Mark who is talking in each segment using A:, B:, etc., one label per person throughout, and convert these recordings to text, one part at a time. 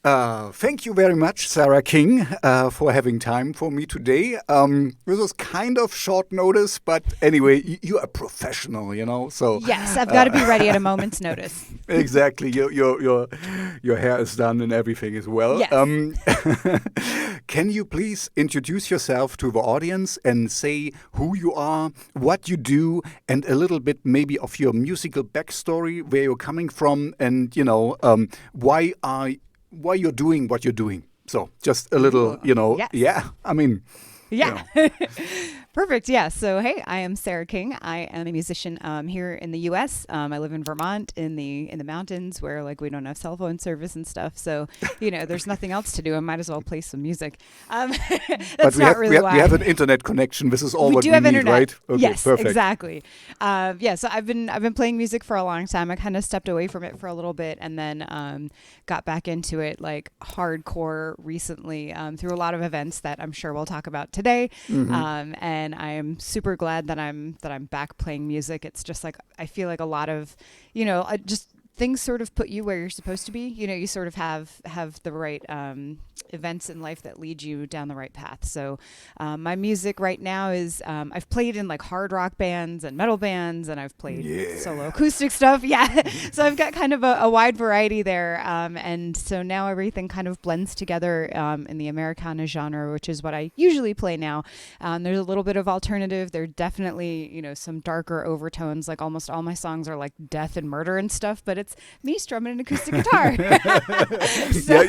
A: Thank you very much, Sarah King, for having time for me today. This was kind of short notice, but anyway, you are a professional, So
B: yes, I've got to be ready at a moment's notice.
A: Exactly, your hair is done and everything as well.
B: Yes.
A: Can you please introduce yourself to the audience and say who you are, what you do, and a little bit maybe of your musical backstory, where you're coming from, and why you're doing what you're doing. So just a little,
B: Yes.
A: Yeah.
B: Yeah. Perfect. Yeah. So, hey, I am Sarah King. I am a musician here in the U.S. I live in Vermont in the mountains where we don't have cell phone service and stuff. So, there's nothing else to do. I might as well play some music. That's not really why.
A: We have an internet connection. This is all
B: we
A: what
B: do
A: we
B: have
A: need,
B: internet.
A: right? Okay,
B: yes,
A: perfect.
B: Exactly. So I've been playing music for a long time. I kind of stepped away from it for a little bit and then got back into it hardcore recently through a lot of events that I'm sure we'll talk about today. Mm-hmm. And I am super glad that I'm back playing music. It's just I feel like a lot of, just things sort of put you where you're supposed to be. You sort of have the right events in life that lead you down the right path. So my music right now is I've played in hard rock bands and metal bands, and I've played solo acoustic stuff. Yeah. So I've got kind of a wide variety there. And so now everything kind of blends together in the Americana genre, which is what I usually play now. There's a little bit of alternative. There are definitely, some darker overtones. Almost all my songs are death and murder and stuff, but it's me strumming an acoustic guitar.
A: So,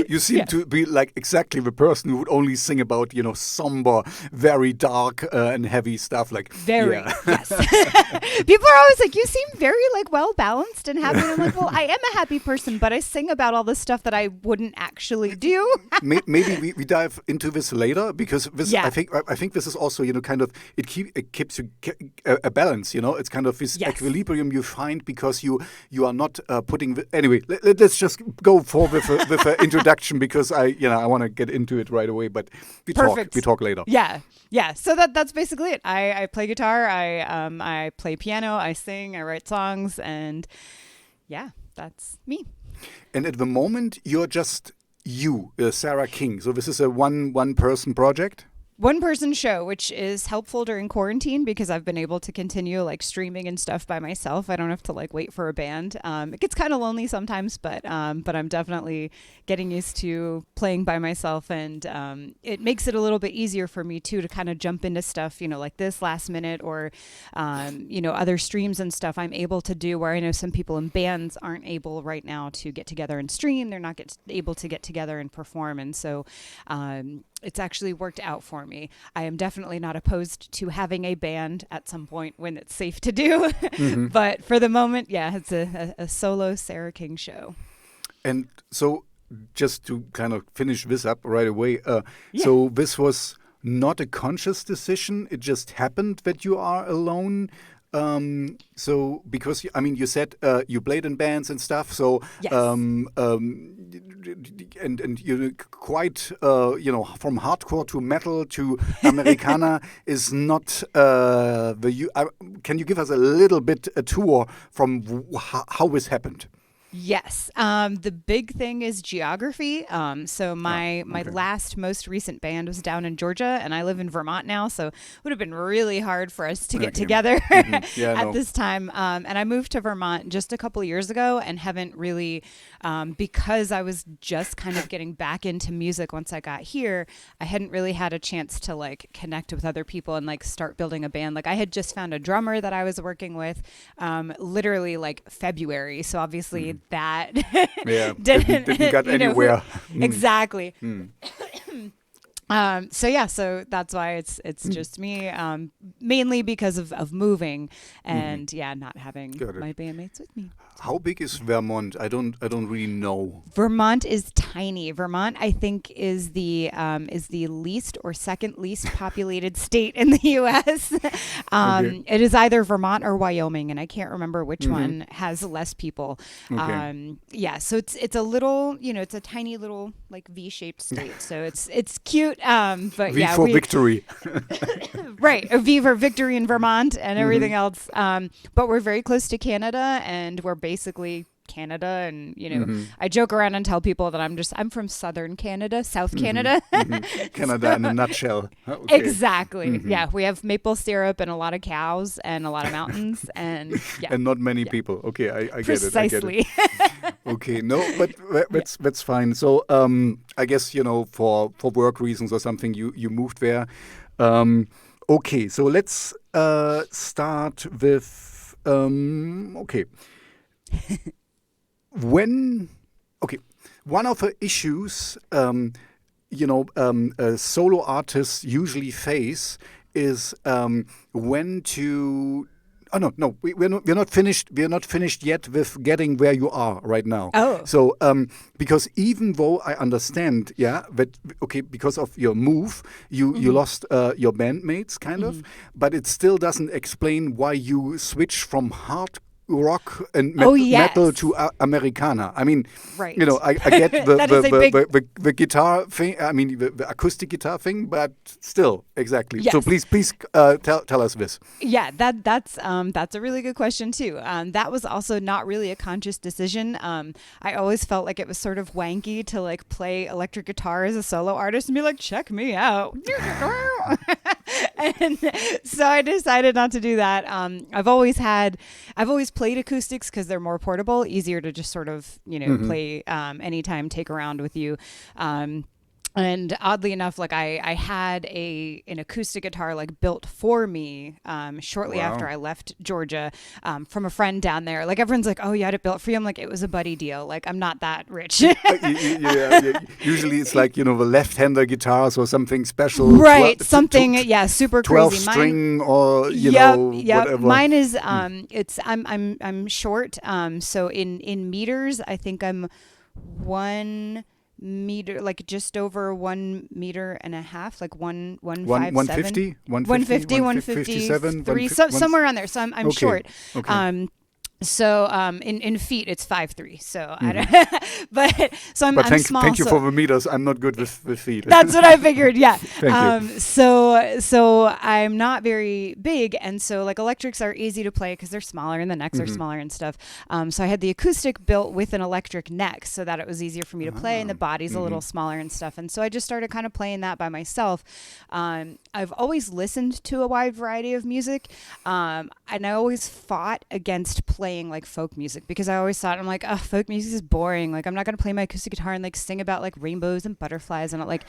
A: you seem to be exactly the person who would only sing about, somber, very dark and heavy stuff.
B: Yes. People are always you seem very well balanced and happy. And I'm well, I am a happy person, but I sing about all the stuff that I wouldn't actually do.
A: Maybe we dive into this later, because this I think this is also kind of it keeps you a balance. It's kind of this equilibrium you find, because you are not putting anyway. Let's just go forward with the introduction, because I want to get into it right away. But we talk later.
B: Yeah. So that's basically it. I play guitar. I play piano. I sing. I write songs, and that's me.
A: And at the moment, you're just Sarah King. So this is a one person project.
B: One person show, which is helpful during quarantine because I've been able to continue streaming and stuff by myself. I don't have to wait for a band. It gets kind of lonely sometimes, but I'm definitely getting used to playing by myself, and it makes it a little bit easier for me too to kind of jump into stuff, like this last minute, or other streams and stuff I'm able to do, where I know some people in bands aren't able right now to get together and stream. They're not able to get together and perform, and so it's actually worked out for me. I am definitely not opposed to having a band at some point when it's safe to do. Mm-hmm. But for the moment, it's a solo Sarah King show.
A: And so just to kind of finish this up right away, so this was not a conscious decision. It just happened that you are alone. So because you said you played in bands and stuff, so
B: yes.
A: And you quite from hardcore to metal to Americana is not can you give us a little bit a tour from how this happened?
B: Yes. The big thing is geography. So my most recent band was down in Georgia, and I live in Vermont now. So it would have been really hard for us to get together at this time. And I moved to Vermont just a couple of years ago, and haven't really, because I was just kind of getting back into music once I got here, I hadn't really had a chance to connect with other people and start building a band. I had just found a drummer that I was working with, literally February. So obviously that didn't get
A: anywhere.
B: Exactly. So that's why it's just me, mainly because of moving and not having my bandmates with me.
A: How big is Vermont? I don't really know.
B: Vermont is tiny. Vermont, I think, is the least or second least populated state in the U.S. It is either Vermont or Wyoming, and I can't remember which one has less people.
A: Okay.
B: So it's a little, it's a tiny little V-shaped state. So it's cute. But
A: V for victory.
B: Right, a V for victory in Vermont and everything else. But we're very close to Canada, and we're basically Canada, and I joke around and tell people that I'm from southern Canada, South Canada.
A: Canada in a nutshell. Okay.
B: Exactly. Yeah, we have maple syrup and a lot of cows and a lot of mountains and
A: and not many people. Okay, I get it.
B: Precisely.
A: Okay, no, but that's fine. So I guess for work reasons or something you moved there. Okay, so let's start with okay. One of the issues solo artists usually face is when to. Oh no, we're not finished. We're not finished yet with getting where you are right now.
B: Oh,
A: so because even though I understand, because of your move, you lost your bandmates, kind of, but it still doesn't explain why you switched from hard rock and metal to Americana. I mean,
B: right.
A: I get the guitar thing. I mean, the acoustic guitar thing, but still, exactly.
B: Yes.
A: So please tell us this.
B: Yeah, that's a really good question too. That was also not really a conscious decision. I always felt like it was sort of wanky to like play electric guitar as a solo artist and be like, check me out. And so I decided not to do that. I've always played acoustics because they're more portable, easier to just sort of, play anytime, take around with you. And oddly enough, like I had an acoustic guitar like built for me shortly after I left Georgia from a friend down there. Like everyone's like, "Oh, you had it built for you." I'm like, "It was a buddy deal. Like I'm not that rich."
A: yeah. Usually it's like the left-hander guitars or something special,
B: right? Something super
A: 12
B: crazy.
A: string or whatever.
B: Mine is I'm short. So in meters, I think I'm 1 meter, like just over 1.5 meters, like 157, 157, somewhere around there. So I'm short.
A: Okay.
B: So in feet it's 5'3". So I don't, but so I'm small.
A: Thank you for the meters. I'm not good with feet.
B: That's what I figured. Yeah.
A: Thank you.
B: So I'm not very big, and so like electrics are easy to play because they're smaller and the necks are smaller and stuff. So I had the acoustic built with an electric neck so that it was easier for me to play, and the body's a little smaller and stuff. And so I just started kind of playing that by myself. I've always listened to a wide variety of music, and I always fought against playing like folk music because I always thought, I'm like, oh, folk music is boring. Like I'm not gonna play my acoustic guitar and like sing about like rainbows and butterflies and like,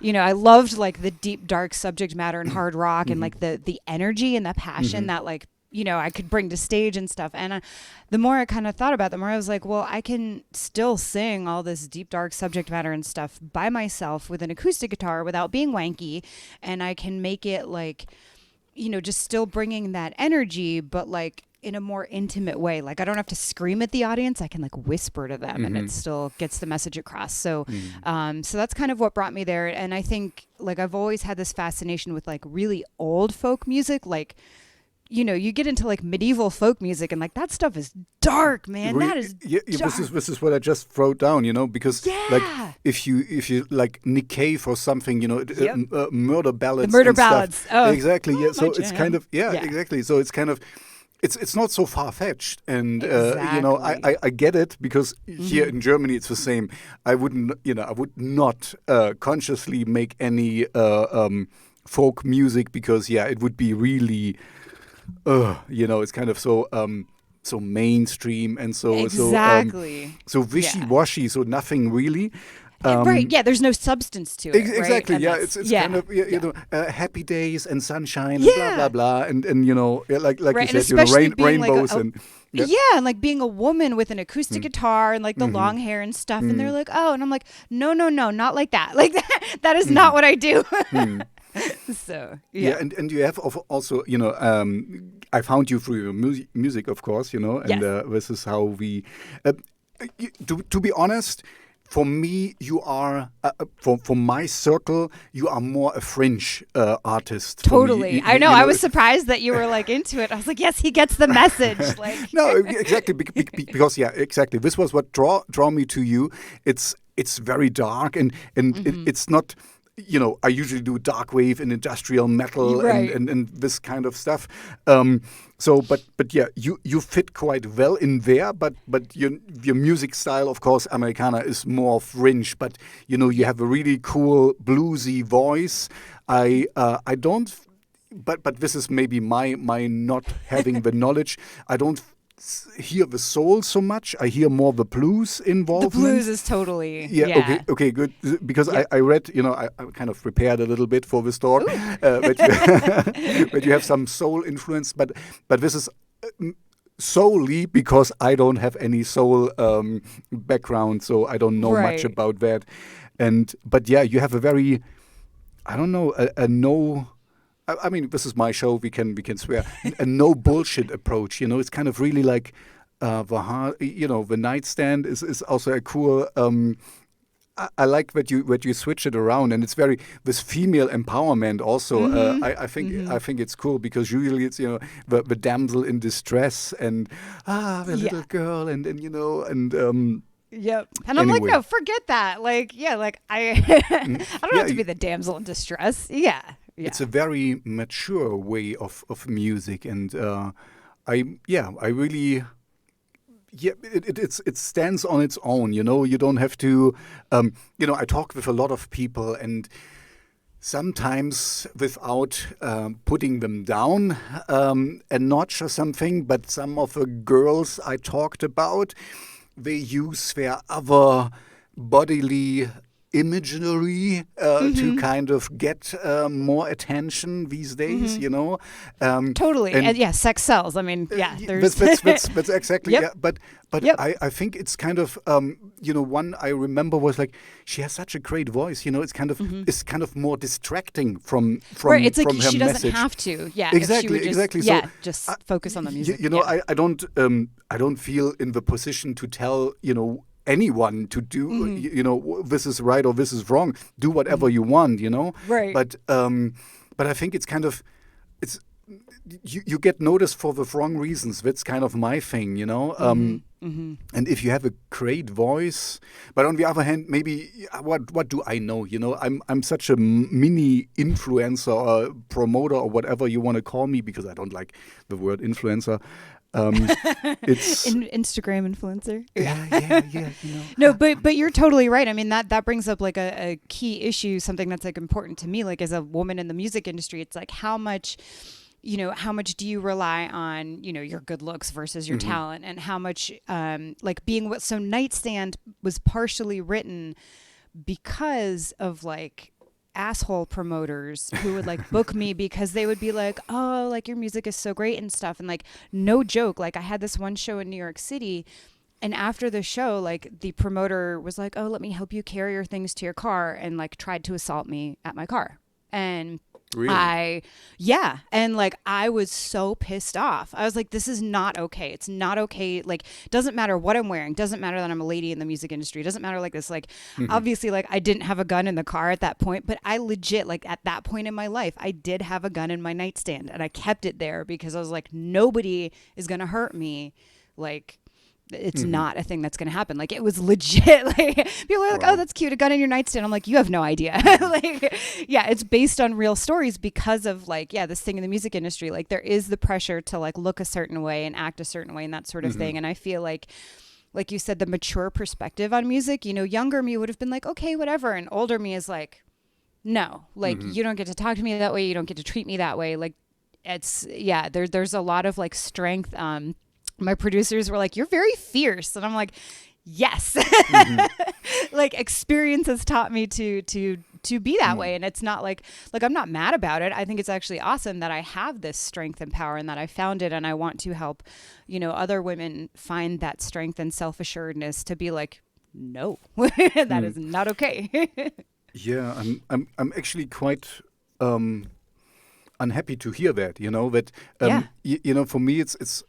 B: I loved like the deep dark subject matter and hard rock and like the energy and the passion that like I could bring to stage and stuff. And the more I kind of thought about it, the more I was like, well, I can still sing all this deep dark subject matter and stuff by myself with an acoustic guitar without being wanky, and I can make it like, just still bringing that energy, but like in a more intimate way. Like I don't have to scream at the audience. I can like whisper to them and it still gets the message across. So, so that's kind of what brought me there. And I think like I've always had this fascination with like really old folk music. Like, you get into like medieval folk music and like that stuff is dark, man. That is dark.
A: This is what I just wrote down, because like if you like Nick Cave or something, murder ballads.
B: The murder
A: and
B: ballads.
A: Stuff.
B: Oh,
A: exactly. Yeah. So it's
B: jam.
A: kind of exactly. So it's kind of. It's not so far-fetched, and
B: exactly.
A: I get it because here in Germany it's the same. I would not consciously make any folk music because it would be really, it's kind of so mainstream and so wishy-washy, so nothing really.
B: Right, there's no substance to it.
A: Exactly,
B: right?
A: It's kind of happy days and sunshine and blah blah blah, and like
B: right,
A: you said, rainbows
B: like
A: and
B: and like being a woman with an acoustic guitar and like the long hair and stuff, and they're like, oh, and I'm like, no, not like that, like that is not what I do. So
A: and you have also I found you through your music, of course, and this is how we to be honest. For me, you are, for my circle, you are more a fringe artist.
B: Totally. I know. I was surprised that you were like into it. I was like, yes, he gets the message. Like
A: No, exactly. Because, exactly. This was what draw me to you. It's very dark and it's not I usually do dark wave and industrial metal and this kind of stuff. But yeah, you fit quite well in there. But your music style, of course, Americana is more fringe. But you have a really cool bluesy voice. I don't. But this is maybe my not having the knowledge. I don't hear the soul so much. I hear more the blues involved.
B: The blues is totally
A: Okay, good. Because I read, I kind of prepared a little bit for this talk, but you have some soul influence. But this is solely because I don't have any soul background, so I don't know much about that. But yeah, you have a very, I don't know, a no. I mean, this is my show. We can swear a no bullshit approach. It's kind of really like the Nightstand is also a cool. I like that you switch it around, and it's very this female empowerment also. I think it's cool because usually it's the damsel in distress and the little girl and.
B: Yep. And I'm like, no, forget that. Like, I don't have to be the damsel in distress. Yeah.
A: It's a very mature way of music, and I really. Yeah, it stands on its own. You don't have to. I talk with a lot of people, and sometimes without putting them down a notch or something. But some of the girls I talked about, they use their other bodily imagery to kind of get more attention these days,
B: Totally. And sex sells. I mean, there's
A: that's exactly but I think it's kind of one I remember was like she has such a great voice, it's kind of more distracting from
B: it's like
A: from her
B: she doesn't
A: message.
B: have to. Yeah.
A: Exactly.
B: So just focus on the music.
A: I don't feel in the position to tell, anyone to do this is right or this is wrong. Do whatever you want,
B: Right.
A: But I think it's kind of you get noticed for the wrong reasons. That's kind of my thing, And if you have a great voice, but on the other hand, maybe what do I know? I'm such a mini influencer or promoter or whatever you want to call me, because I don't like the word influencer. It's
B: Instagram influencer.
A: Yeah.
B: No, but you're totally right. I mean, that brings up like a key issue, something that's like important to me. Like as a woman in the music industry, it's like how much do you rely on, your good looks versus your talent, and how much like being what. So Nightstand was partially written because of like asshole promoters who would like book me because they would be like, oh, like your music is so great and stuff. And like, no joke, like I had this one show in New York City, and after the show, like the promoter was like, oh, let me help you carry your things to your car, and like tried to assault me at my car. And
A: really?
B: And like I was so pissed off. I was like, this is not okay. It's not okay. Like, doesn't matter what I'm wearing. Doesn't matter that I'm a lady in the music industry. Doesn't matter like this. Like, obviously, like I didn't have a gun in the car at that point, but I legit, like at that point in my life, I did have a gun in my nightstand, and I kept it there because I was like, nobody is gonna hurt me. Like, it's not a thing that's going to happen. Like, it was legit. Like, people are like, oh, that's cute, a gun in your nightstand. I'm like, you have no idea. Like, it's based on real stories because of like, this thing in the music industry. Like, there is the pressure to like look a certain way and act a certain way and that sort of thing. And I feel like you said, the mature perspective on music, younger me would have been like, okay, whatever. And older me is like, no, like you don't get to talk to me that way. You don't get to treat me that way. Like, it's, there's a lot of like strength. My producers were like, you're very fierce. And I'm like, yes. Like experience has taught me to be that way. And it's not like I'm not mad about it. I think it's actually awesome that I have this strength and power and that I found it. And I want to help, other women find that strength and self-assuredness to be like, no, that is not okay.
A: Yeah, I'm actually quite unhappy to hear that, that, for me, it's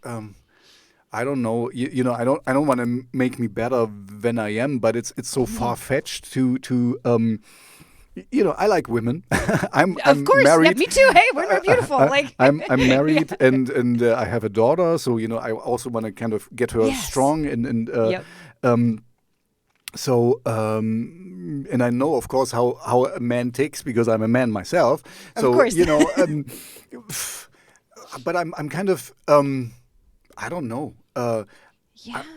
A: I don't know. I don't want to make me better than I am, but it's so far fetched to. I like women. I'm married.
B: Yeah, me too. Hey, women are beautiful. Like
A: I'm married and I have a daughter, so I also want to kind of get her strong and. So and I know, of course, how a man ticks because I'm a man myself. So,
B: of course.
A: But I'm kind of, I don't know.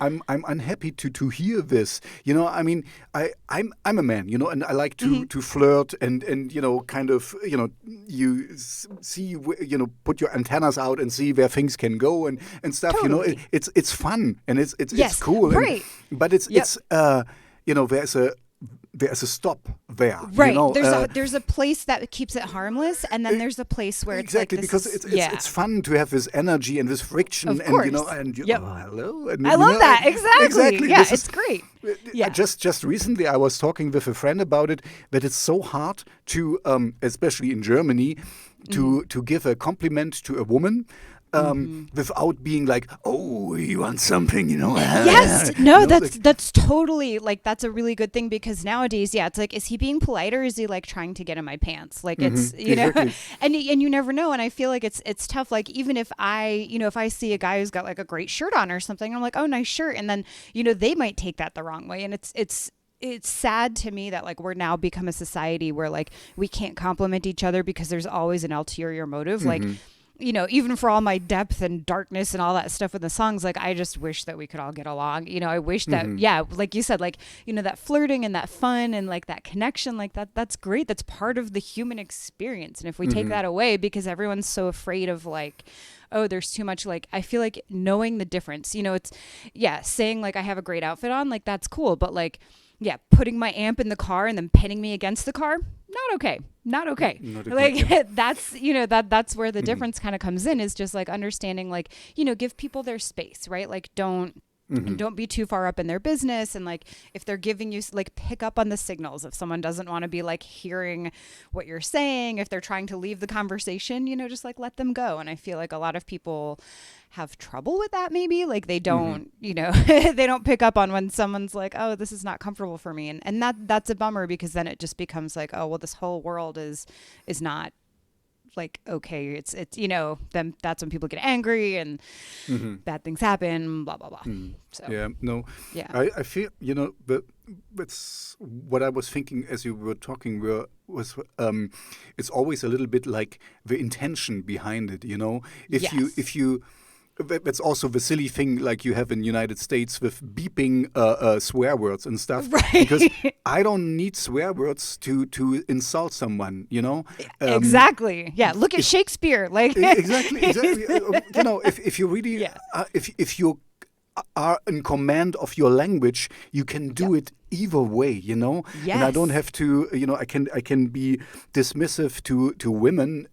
A: I'm unhappy to hear this. I mean, I'm a man, and I like to flirt and kind of you see put your antennas out and see where things can go and stuff.
B: Totally.
A: It's fun and it's cool.
B: Right.
A: But it's there's a stop there.
B: Right. There's a place that keeps it harmless, and then there's a place where it's
A: exactly because it's fun to have this energy and this friction,
B: of course.
A: oh, hello. And,
B: I love that. Exactly. Yeah, it's great.
A: Yeah. Just recently, I was talking with a friend about it. That it's so hard to, especially in Germany, to give a compliment to a woman. Without being like, oh, you want something,
B: Yes, no, that's totally that's a really good thing because nowadays, it's like, is he being polite or is he like trying to get in my pants? Like it's
A: exactly.
B: and you never know. And I feel like it's tough. Like even if I see a guy who's got like a great shirt on or something, I'm like, oh, nice shirt, and then they might take that the wrong way, and it's sad to me that like we're now become a society where like we can't compliment each other because there's always an ulterior motive, like. Even for all my depth and darkness and all that stuff in the songs, like I just wish that we could all get along. I wish that, like you said, like, that flirting and that fun and like that connection, like that's great. That's part of the human experience. And if we take that away because everyone's so afraid of like, oh, there's too much, like, I feel like knowing the difference, it's, saying like I have a great outfit on, like that's cool. But like, putting my amp in the car and then pinning me against the car, not okay. Like that's that's where the difference kind of comes in, is just like understanding, like, give people their space, right? Like don't be too far up in their business, and like if they're giving you, like, pick up on the signals. If someone doesn't want to be like hearing what you're saying, if they're trying to leave the conversation, just like let them go. And I feel like a lot of people have trouble with that, maybe like they don't they don't pick up on when someone's like, oh, this is not comfortable for me, and that's a bummer, because then it just becomes like, oh well, this whole world is not like okay. It's then that's when people get angry and bad things happen, blah blah blah. So
A: I feel but that's what I was thinking as you were talking was it's always a little bit like the intention behind it. If you that's also the silly thing like you have in the United States with beeping swear words and stuff.
B: Right.
A: Because I don't need swear words to insult someone,
B: exactly. Yeah. Look at Shakespeare. Like
A: exactly. If you really, if you are in command of your language, you can do it either way,
B: Yes.
A: And I don't have to, I can be dismissive to women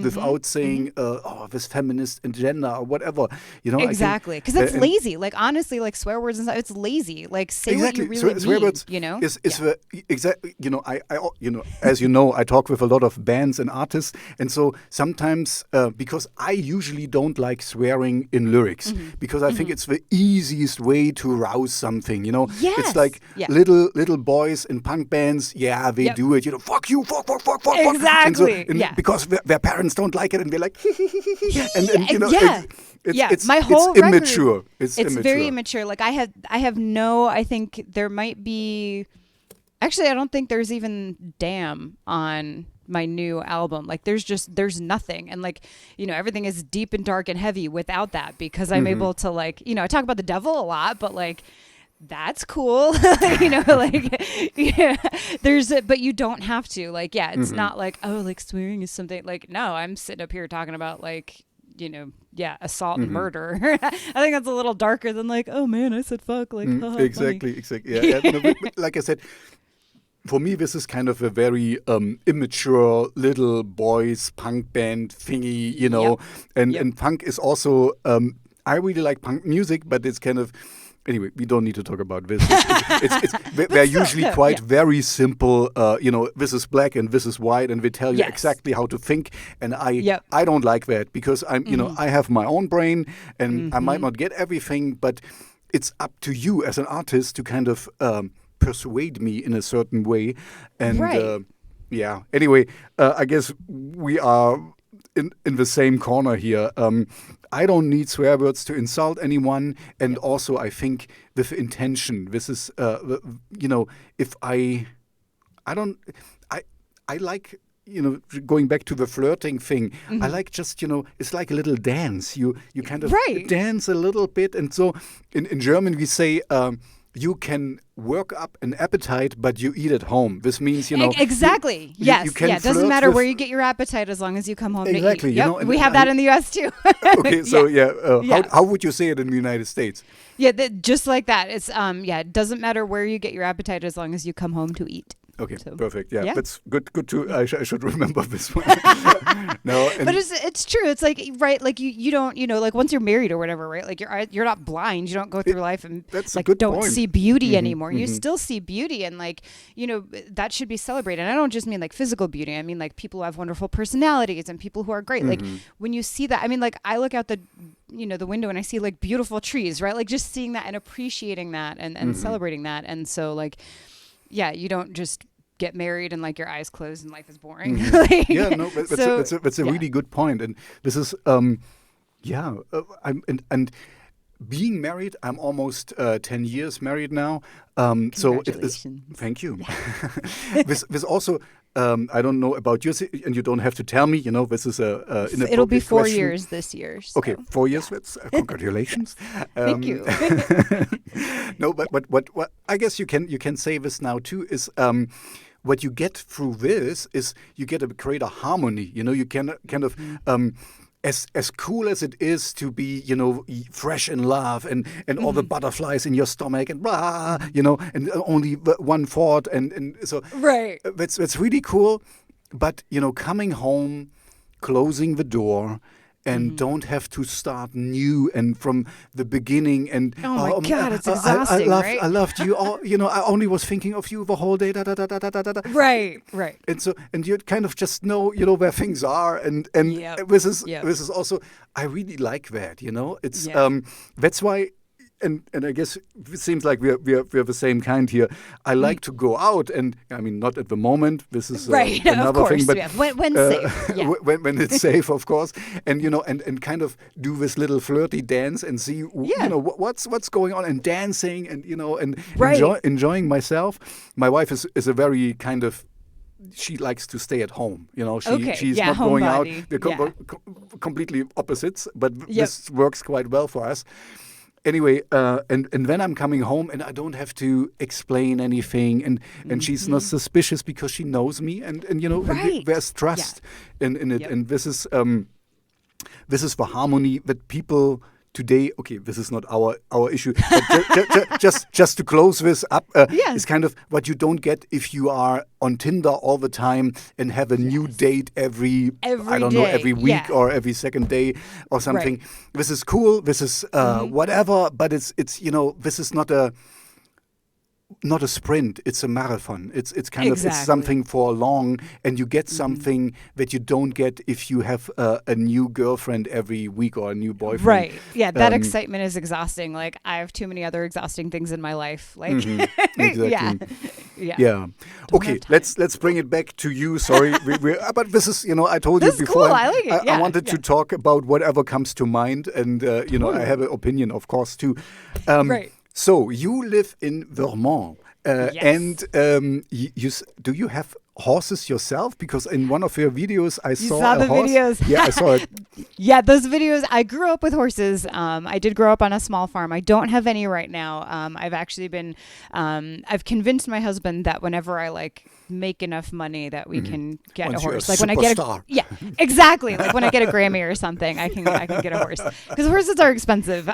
A: without saying, oh, this feminist agenda or whatever,
B: Exactly, because it's lazy. Like honestly, like swear words and stuff, it's lazy. Like say
A: exactly.
B: what you really
A: swear
B: mean.
A: Words is the exactly. I as I talk with a lot of bands and artists, and so sometimes because I usually don't like swearing in lyrics because I think it's the easiest way to rouse something.
B: Yes.
A: It's like. Little boys in punk bands, they do it. Fuck you, fuck.
B: Exactly.
A: Because their parents don't like it, and they're like, it's
B: my whole
A: it's immature.
B: Record, it's very immature. Like I think there might be. Actually, I don't think there's even damn on my new album. Like there's nothing, and like everything is deep and dark and heavy without that, because I'm able to like I talk about the devil a lot, but like. That's cool. But you don't have to, like, it's not like, oh, like swearing is something like, no, I'm sitting up here talking about like, assault and murder. I think that's a little darker than like, oh man, I said fuck. Like,
A: exactly. Yeah. But like I said, for me, this is kind of a very immature little boys punk band thingy, and punk is also, I really like punk music, but it's kind of, anyway, we don't need to talk about this. They're usually quite very simple. This is black and this is white, and they tell you exactly how to think. And I don't like that, because I'm, I have my own brain, and I might not get everything, but it's up to you as an artist to kind of persuade me in a certain way. And anyway, I guess we are in the same corner here. I don't need swear words to insult anyone, and also I think with intention. This is, if I I don't. I like. Going back to the flirting thing, I like just, it's like a little dance. You kind of dance a little bit. And so in German we say, you can work up an appetite, but you eat at home. This means,
B: exactly. Yes.
A: You can
B: it doesn't matter where you get your appetite as long as you come home to eat.
A: Exactly.
B: Yep, we have that in the U.S. too.
A: Okay, so how would you say it in the United States?
B: Yeah, just like that. It's it doesn't matter where you get your appetite as long as you come home to eat.
A: Okay, perfect. Yeah, that's good. Good to. I should remember this one. No,
B: but it's true. It's like like you don't like once you're married or whatever, right? Like you're not blind. You don't go through life and don't see beauty anymore. You still see beauty, and that should be celebrated. And I don't just mean like physical beauty. I mean like people who have wonderful personalities and people who are great. Like when you see that, I mean like I look out the window and I see like beautiful trees, right? Like just seeing that and appreciating that and celebrating that. And so like, yeah, you don't just get married and like your eyes closed and life is boring.
A: That's a really good point. And this is and being married, I'm almost 10 years married now. So it is. Thank you. This also. I don't know about you, and you don't have to tell me. This is
B: it'll be 4 years this year. So.
A: Okay, 4 years. That's congratulations.
B: Thank you.
A: No, but what I guess you can say this now too is. What you get through this is you get a greater harmony. You can kind of as cool as it is to be, fresh in love and all the butterflies in your stomach and blah, and only one thought and so that's really cool. But coming home, closing the door. And don't have to start new and from the beginning. And
B: oh my God, it's exhausting, right?
A: I loved you. All, I only was thinking of you the whole day.
B: Right.
A: And you kind of just know, where things are. And this is also, I really like that. It's that's why. And I guess it seems like we're the same kind here. I like to go out, and I mean not at the moment. This is another thing, but
B: when safe,
A: when it's safe, of course. And and kind of do this little flirty dance and see what's going on and dancing and enjoying myself. My wife is a very kind of. She likes to stay at home. She's not going out. We're completely opposites, but this works quite well for us. Anyway, and then I'm coming home and I don't have to explain anything, and she's not suspicious because she knows me, and there's trust in it, and this is the harmony that people today. Okay, this is not our issue, but just to close this up, is kind of what you don't get if you are on Tinder all the time and have a new date every week or every second day or something. Right. This is cool. This is whatever, but it's this is not a sprint. It's a marathon. It's kind of it's something for long, and you get something that you don't get if you have a new girlfriend every week or a new boyfriend.
B: Right. Yeah. That excitement is exhausting. Like I have too many other exhausting things in my life. Like
A: exactly. Yeah. Okay. Let's bring it back to you. Sorry, but this is I told you before.
B: Cool. I like it.
A: I wanted to talk about whatever comes to mind, and I have an opinion, of course, too.
B: Right.
A: So you live in Vermont, and do you have horses yourself? Because in one of your videos, I saw
B: the
A: horse.
B: Videos.
A: Yeah, I saw it.
B: Yeah, those videos. I grew up with horses. I did grow up on a small farm. I don't have any right now. I've actually been. I've convinced my husband that whenever I make enough money that we can get a horse.
A: Like when I get a
B: exactly. Like when I get a Grammy or something, I can get a horse because horses are expensive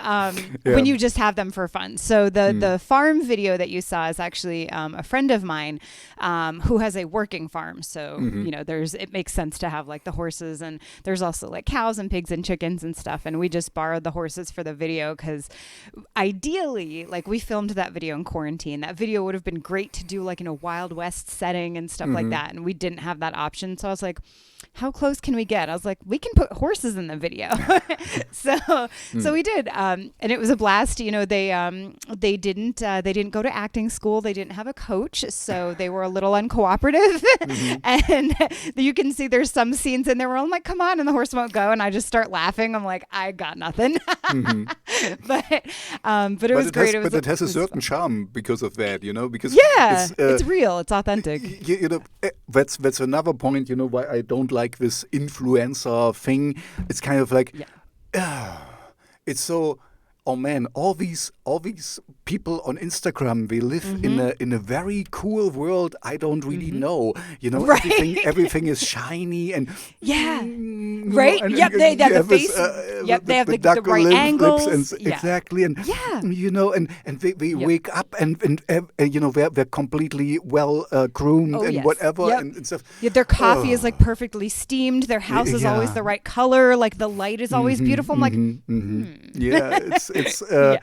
B: when you just have them for fun. So the farm video that you saw is actually a friend of mine who has a working farm. So it makes sense to have the horses, and there's also cows and pigs and chickens and stuff. And we just borrowed the horses for the video because ideally, we filmed that video in quarantine. That video would have been great to do in a Wild West setting and stuff like that, and we didn't have that option. So I was like, how close can we get? I was like, we can put horses in the video. So we did, and it was a blast. They didn't go to acting school. They didn't have a coach, so they were a little uncooperative. And you can see there's some scenes in there where I'm like, come on, and the horse won't go, and I just start laughing. I'm like, I got nothing. But it was great.
A: But it has a certain charm because of that, because
B: it's real, it's authentic.
A: That's another point, why I don't like this influencer thing. It's kind of like, it's so. Oh man, all these people on Instagram, they live in a very cool world I don't really know.
B: Right.
A: Everything is shiny and
B: right.
A: And,
B: yep, they have the face. They have the right angles.
A: Exactly, and and they wake up and they're completely well groomed and whatever and stuff.
B: Their coffee is like perfectly steamed. Their house is always the right color. Like the light is always beautiful. I'm like,
A: yeah, it's a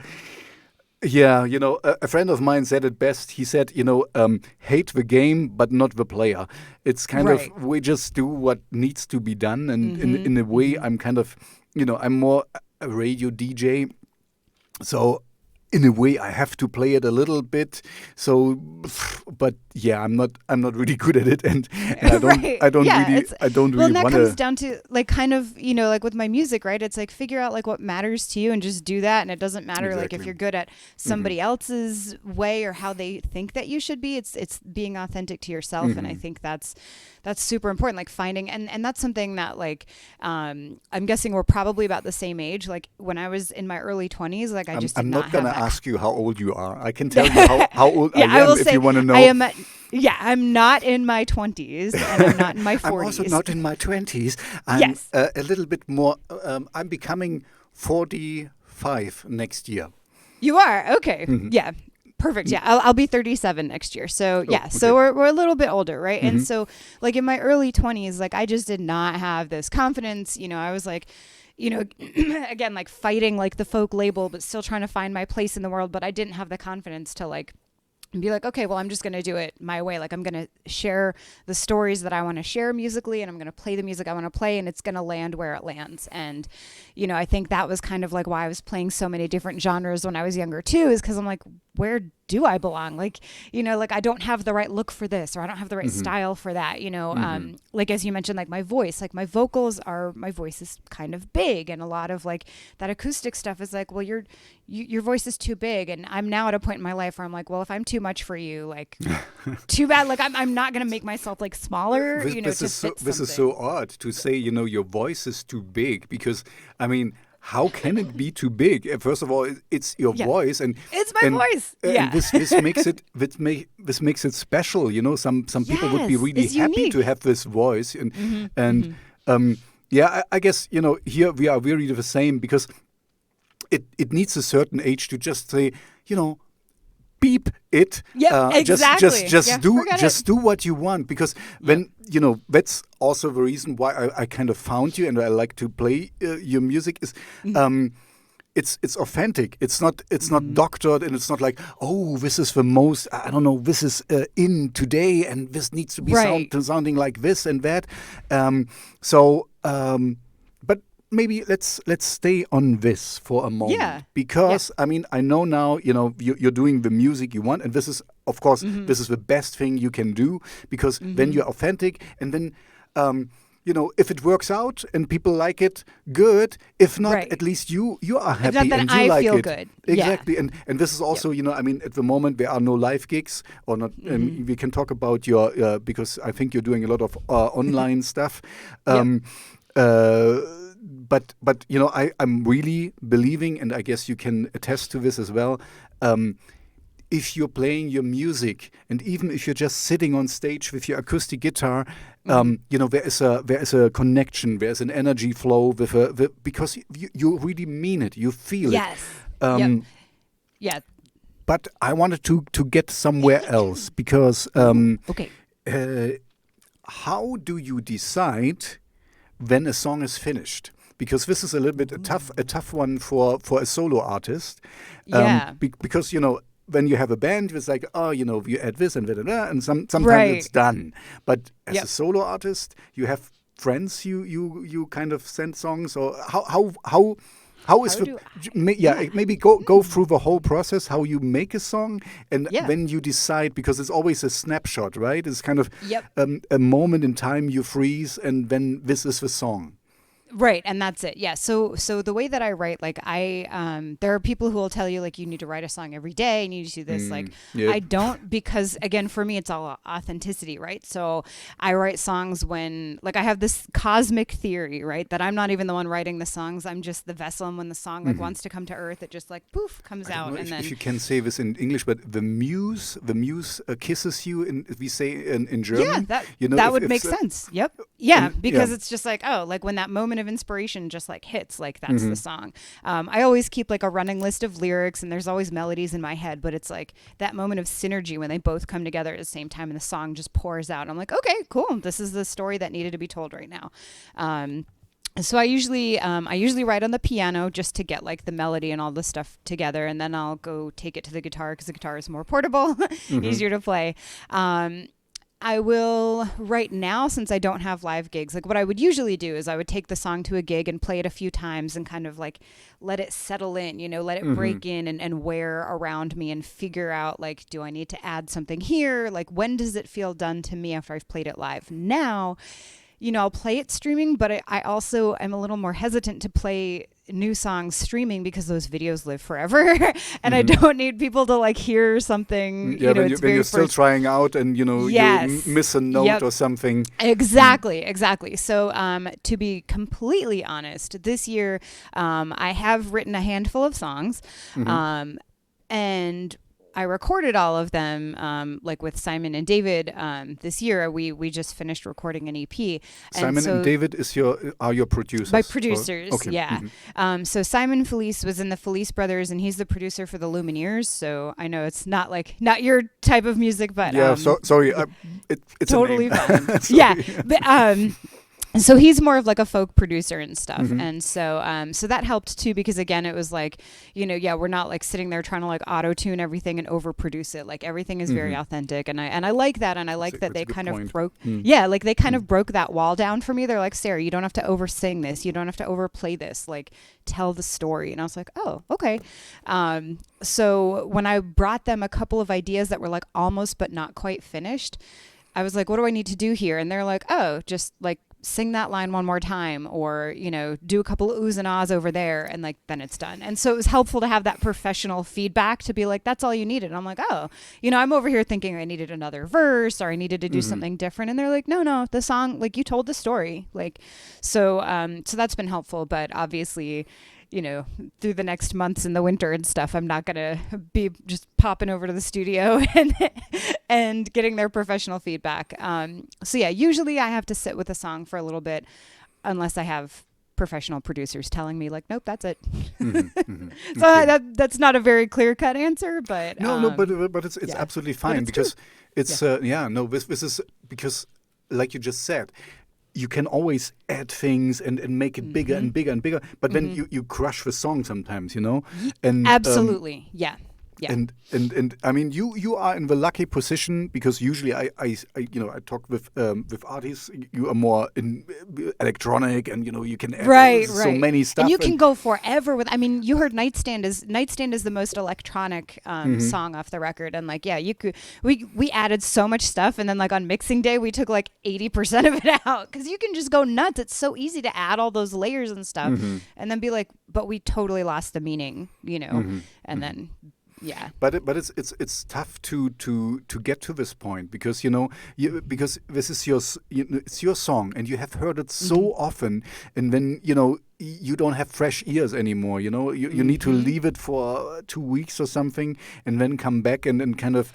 A: friend of mine said it best. He said, hate the game, but not the player. It's kind of, we just do what needs to be done. And in a way, I'm kind of, I'm more a radio DJ. So in a way, I have to play it a little bit. So, but I'm not really good at it, and I don't really
B: Well, and that
A: want
B: comes down to like kind of like with my music, right? It's like figure out like what matters to you and just do that, and it doesn't matter like if you're good at somebody else's way or how they think that you should be. It's being authentic to yourself, and I think that's super important. Like finding and that's something that like I'm guessing we're probably about the same age. Like when I was in my early 20s, like I just
A: I'm
B: did
A: not going to
B: have
A: ask you how old you are. I can tell you how old I am if you want to know.
B: I'm not in my 20s and I'm not in my 40s.
A: I'm also not in my 20s. I'm a little bit more. I'm becoming 45 next year.
B: You are? Okay. Yeah. Perfect. Yeah, I'll be 37 next year. So so we're a little bit older, right? And so like in my early 20s, like I just did not have this confidence. I was like, again, like fighting like the folk label, but still trying to find my place in the world. But I didn't have the confidence to like be like, okay, well, I'm just going to do it my way. Like I'm going to share the stories that I want to share musically, and I'm going to play the music I want to play, and it's going to land where it lands. And, I think that was kind of like why I was playing so many different genres when I was younger too, is because I'm like, where do I belong? Like, like I don't have the right look for this, or I don't have the right style for that, like as you mentioned, like my voice, like my voice is kind of big, and a lot of like that acoustic stuff is like, well, your voice is too big. And I'm now at a point in my life where I'm like, well, if I'm too much for you, like too bad. Like I'm not going to make myself like smaller,
A: this is so odd to say, your voice is too big, because I mean, how can it be too big? First of all, it's your voice, and
B: it's my voice.
A: And this makes it special. Some people would be really happy to have this voice, and I guess here we are really the same, because it needs a certain age to just say beep it.
B: Exactly.
A: Just do what you want, because when that's also the reason why I kind of found you and I like to play your music is it's authentic. It's not doctored, and it's not like, oh, this is the most, I don't know, this is in today and this needs to be sounding like this and that. But maybe let's stay on this for a moment, because I mean, I know now you're doing the music you want, and this is, of course, this is the best thing you can do, because then you're authentic, and then if it works out and people like it, good. If not, at least you are happy,
B: if not,
A: and
B: you
A: like
B: feel
A: it.
B: good.
A: Exactly, and this is also I mean, at the moment there are no live gigs, or not. We can talk about your because I think you're doing a lot of online stuff. But I'm really believing, and I guess you can attest to this as well. If you're playing your music, and even if you're just sitting on stage with your acoustic guitar, there is a connection, there's an energy flow because you really mean it, you feel it. But I wanted to get somewhere else, because how do you decide when a song is finished? Because this is a little bit a tough one for a solo artist. Because when you have a band, it's like, you add this and that, and sometimes it's done. But as a solo artist, you have friends you kind of send songs, or How is maybe go through the whole process, how you make a song, and then you decide, because it's always a snapshot, right? It's kind of a moment in time you freeze, and then this is the song.
B: Right, and that's it. Yeah. So the way that I write, like there are people who will tell you like you need to write a song every day and you need to do this. I don't, because again, for me, it's all authenticity, right? So I write songs when, like, I have this cosmic theory, right, that I'm not even the one writing the songs. I'm just the vessel, and when the song like wants to come to earth, it just like poof comes out. And then
A: if you can say this in English, but the muse kisses you. We say in German.
B: Yeah, that would make sense. Yep. Yeah, because it's just like, oh, like when that moment of inspiration just like hits, like that's the song. I always keep like a running list of lyrics, and there's always melodies in my head, but it's like that moment of synergy when they both come together at the same time and the song just pours out. I'm like, okay, cool, this is the story that needed to be told right now. So I usually write on the piano just to get like the melody and all the stuff together, and then I'll go take it to the guitar because the guitar is more portable, easier to play. I will right now, since I don't have live gigs, like what I would usually do is I would take the song to a gig and play it a few times and kind of like let it settle in, let it break in and wear around me and figure out like, do I need to add something here? Like, when does it feel done to me after I've played it live? Now, I'll play it streaming, but I also am a little more hesitant to play new songs streaming because those videos live forever and I don't need people to like hear something.
A: When you're still trying out and you miss a note or something.
B: Exactly. So to be completely honest, this year I have written a handful of songs and I recorded all of them, like with Simon and David. This year, we just finished recording an EP.
A: Simon and David are your producers?
B: My producers,
A: okay.
B: Yeah. So Simon Felice was in the Felice Brothers, and he's the producer for the Lumineers. So I know it's not your type of music, but
A: sorry, it's
B: totally fine. Yeah, but so he's more of like a folk producer and stuff. And so that helped too, because again, it was like, we're not like sitting there trying to like auto-tune everything and overproduce it. Like everything is very authentic. And I like that. And I like that they kind of broke, they kind of broke that wall down for me. They're like, Sarah, you don't have to oversing this. You don't have to overplay this. Like, tell the story. And I was like, oh, okay. So when I brought them a couple of ideas that were like almost, but not quite finished, I was like, what do I need to do here? And they're like, oh, just like sing that line one more time, or, do a couple of oohs and ahs over there, and like, then it's done. And so it was helpful to have that professional feedback to be like, that's all you needed. And I'm like, oh, I'm over here thinking I needed another verse or I needed to do something different. And they're like, no, the song, like you told the story. Like, so that's been helpful, but obviously, through the next months in the winter and stuff, I'm not going to be just popping over to the studio and getting their professional feedback. So yeah, usually I have to sit with a song for a little bit unless I have professional producers telling me like, nope, that's it. So that's not a very clear cut answer, but
A: but it's absolutely fine, because it's this is because, like you just said, you can always add things and make it bigger and bigger and bigger, but then you crush the song sometimes, And
B: absolutely, yeah.
A: And I mean, you are in the lucky position, because usually I talk with artists. You are more in electronic, and you can add so many stuff.
B: And you can go forever with. I mean, you heard Nightstand is the most electronic song off the record, and like we added so much stuff, and then like on mixing day we took like 80% of it out, because you can just go nuts. It's so easy to add all those layers and stuff, and then be like, but we totally lost the meaning, and then. Yeah,
A: but it's tough to get to this point, because because this is it's your song, and you have heard it so often, and then you don't have fresh ears anymore. You need to leave it for 2 weeks or something, and then come back and kind of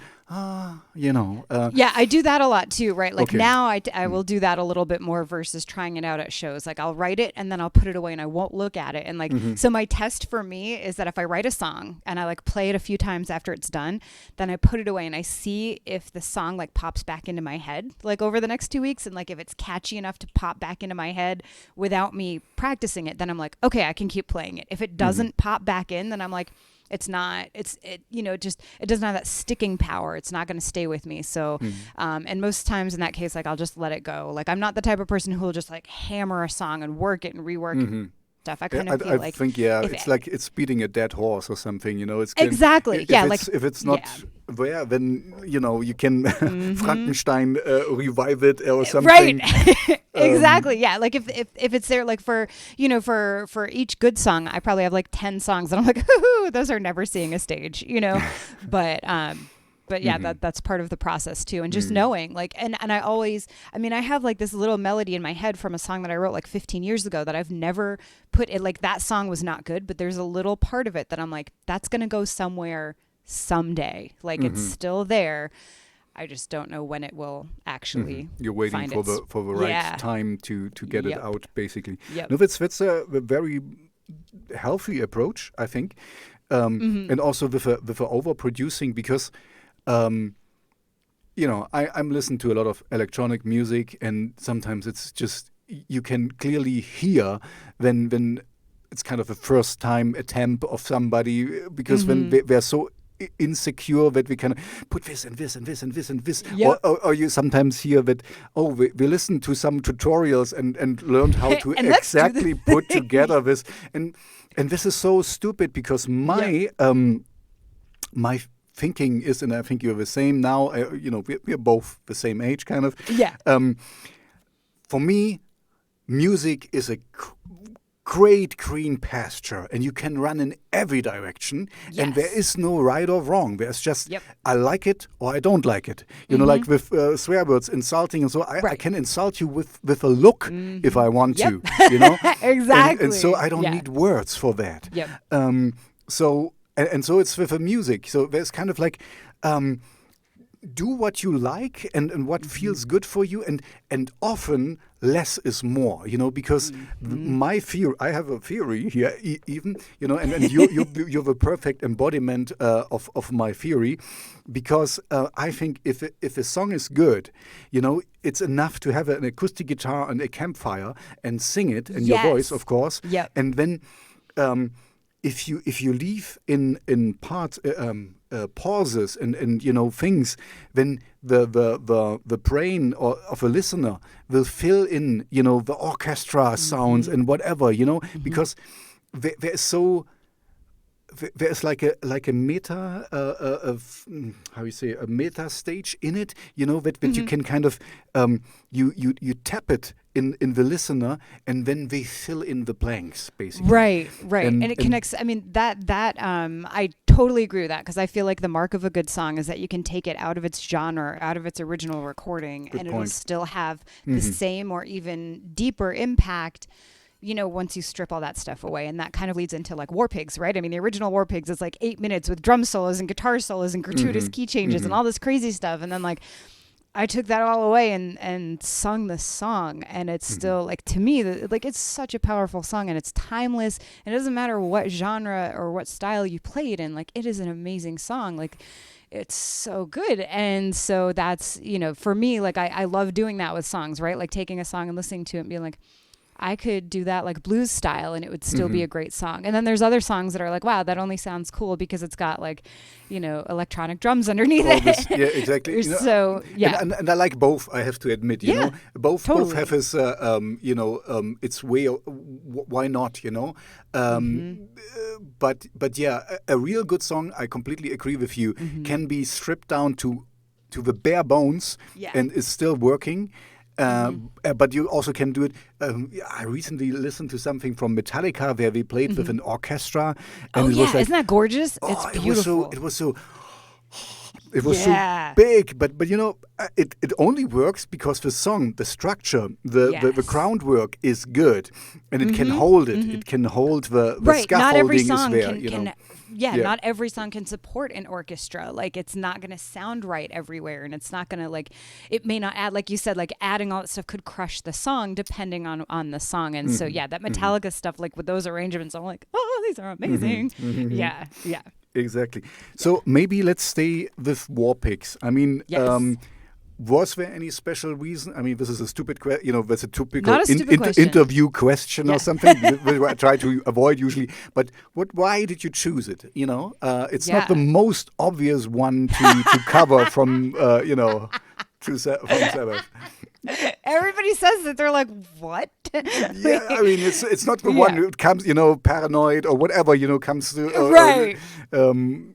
B: yeah, I do that a lot too, right? Like now I will do that a little bit more versus trying it out at shows. Like I'll write it and then I'll put it away and I won't look at it. And like, so my test for me is that if I write a song and I like play it a few times after it's done, then I put it away and I see if the song like pops back into my head, like over the next 2 weeks. And like, if it's catchy enough to pop back into my head without me practicing it, then I'm like, okay, I can keep playing it. If it doesn't pop back in, then I'm like, it doesn't have that sticking power. It's not going to stay with me. So, and most times in that case, like I'll just let it go. Like I'm not the type of person who will just like hammer a song and work it and rework stuff. I kind of feel like
A: think it's like it's beating a dead horse or something. It's
B: exactly
A: if it's not there, then you can Frankenstein revive it or something.
B: Right. Exactly. Yeah. Like if it's there, like for each good song, I probably have like 10 songs and I'm like, those are never seeing a stage, But yeah, that's part of the process too. And just knowing like, and I have like this little melody in my head from a song that I wrote like 15 years ago that I've never put it, like that song was not good, but there's a little part of it that I'm like, that's going to go somewhere someday. Like it's still there. I just don't know when it will actually.
A: You're waiting for the right time to get it out, basically.
B: Yep.
A: No, that's a very healthy approach, I think, and also with a overproducing because. I'm listening to a lot of electronic music, and sometimes it's just you can clearly hear when it's kind of a first time attempt of somebody because when they're so insecure that we can put this and this and this and this and this, or you sometimes hear that we listened to some tutorials and learned how to exactly put together this, and this is so stupid because my thinking is, and I think you're the same now, we're both the same age kind of.
B: Yeah.
A: For me, music is a great green pasture and you can run in every direction and there is no right or wrong. There's just, I like it or I don't like it. Like with swear words, insulting and so, I can insult you with a look if I want to,
B: Exactly.
A: And so I don't need words for that.
B: Yep.
A: And so it's with the music. So there's kind of like, do what you like and what feels good for you. And often less is more, because my theory, I have a theory here even, and you're the perfect embodiment of my theory because I think if a song is good, it's enough to have an acoustic guitar and a campfire and sing it in your voice, of course.
B: Yep.
A: And then... If you leave in parts pauses and things, then the brain of a listener will fill in the orchestra sounds and whatever because there's like a meta how you say a meta stage in it that you can kind of you tap it in the listener and then they fill in the blanks basically
B: right and it connects. I mean that I totally agree with that because I feel like the mark of a good song is that you can take it out of its genre, out of its original recording, and it'll still have the same or even deeper impact once you strip all that stuff away. And that kind of leads into like War Pigs, right? I mean, the original War Pigs is like 8 minutes with drum solos and guitar solos and gratuitous key changes and all this crazy stuff. And then like I took that all away and sung the song, and it's still like, to me, like it's such a powerful song and it's timeless. And it doesn't matter what genre or what style you play it in, like it is an amazing song. Like it's so good. And so that's, for me, like I love doing that with songs, right? Like taking a song and listening to it and being like, I could do that like blues style and it would still be a great song. And then there's other songs that are like, wow, that only sounds cool because it's got like, electronic drums underneath it.
A: Yeah, exactly.
B: So, yeah.
A: And I like both, I have to admit, both have his, its way, why not, But yeah, a real good song, I completely agree with you, can be stripped down to the bare bones and is still working. But you also can do it. I recently listened to something from Metallica where we played with an orchestra. And it was like,
B: isn't that gorgeous? It's beautiful.
A: It was so big, but it only works because the song, the structure, the groundwork is good, and it can hold it. It can hold the scaffolding
B: not every song
A: is there.
B: Not every song can support an orchestra. Like it's not going to sound right everywhere, and it's not going to it may not add, like you said, like adding all that stuff could crush the song depending on the song. And so that Metallica stuff, like with those arrangements, I'm like, oh, these are amazing. Yeah.
A: Exactly. So maybe let's stay with War Pigs. I mean, was there any special reason? I mean, this is a stupid question. That's a typical interview question or something. I try to avoid usually. But why did you choose it? It's not the most obvious one to cover from from Sabbath.
B: Everybody says that. They're like, what?
A: Yeah, I mean, it's not the one who comes, paranoid or whatever, comes to.
B: Right.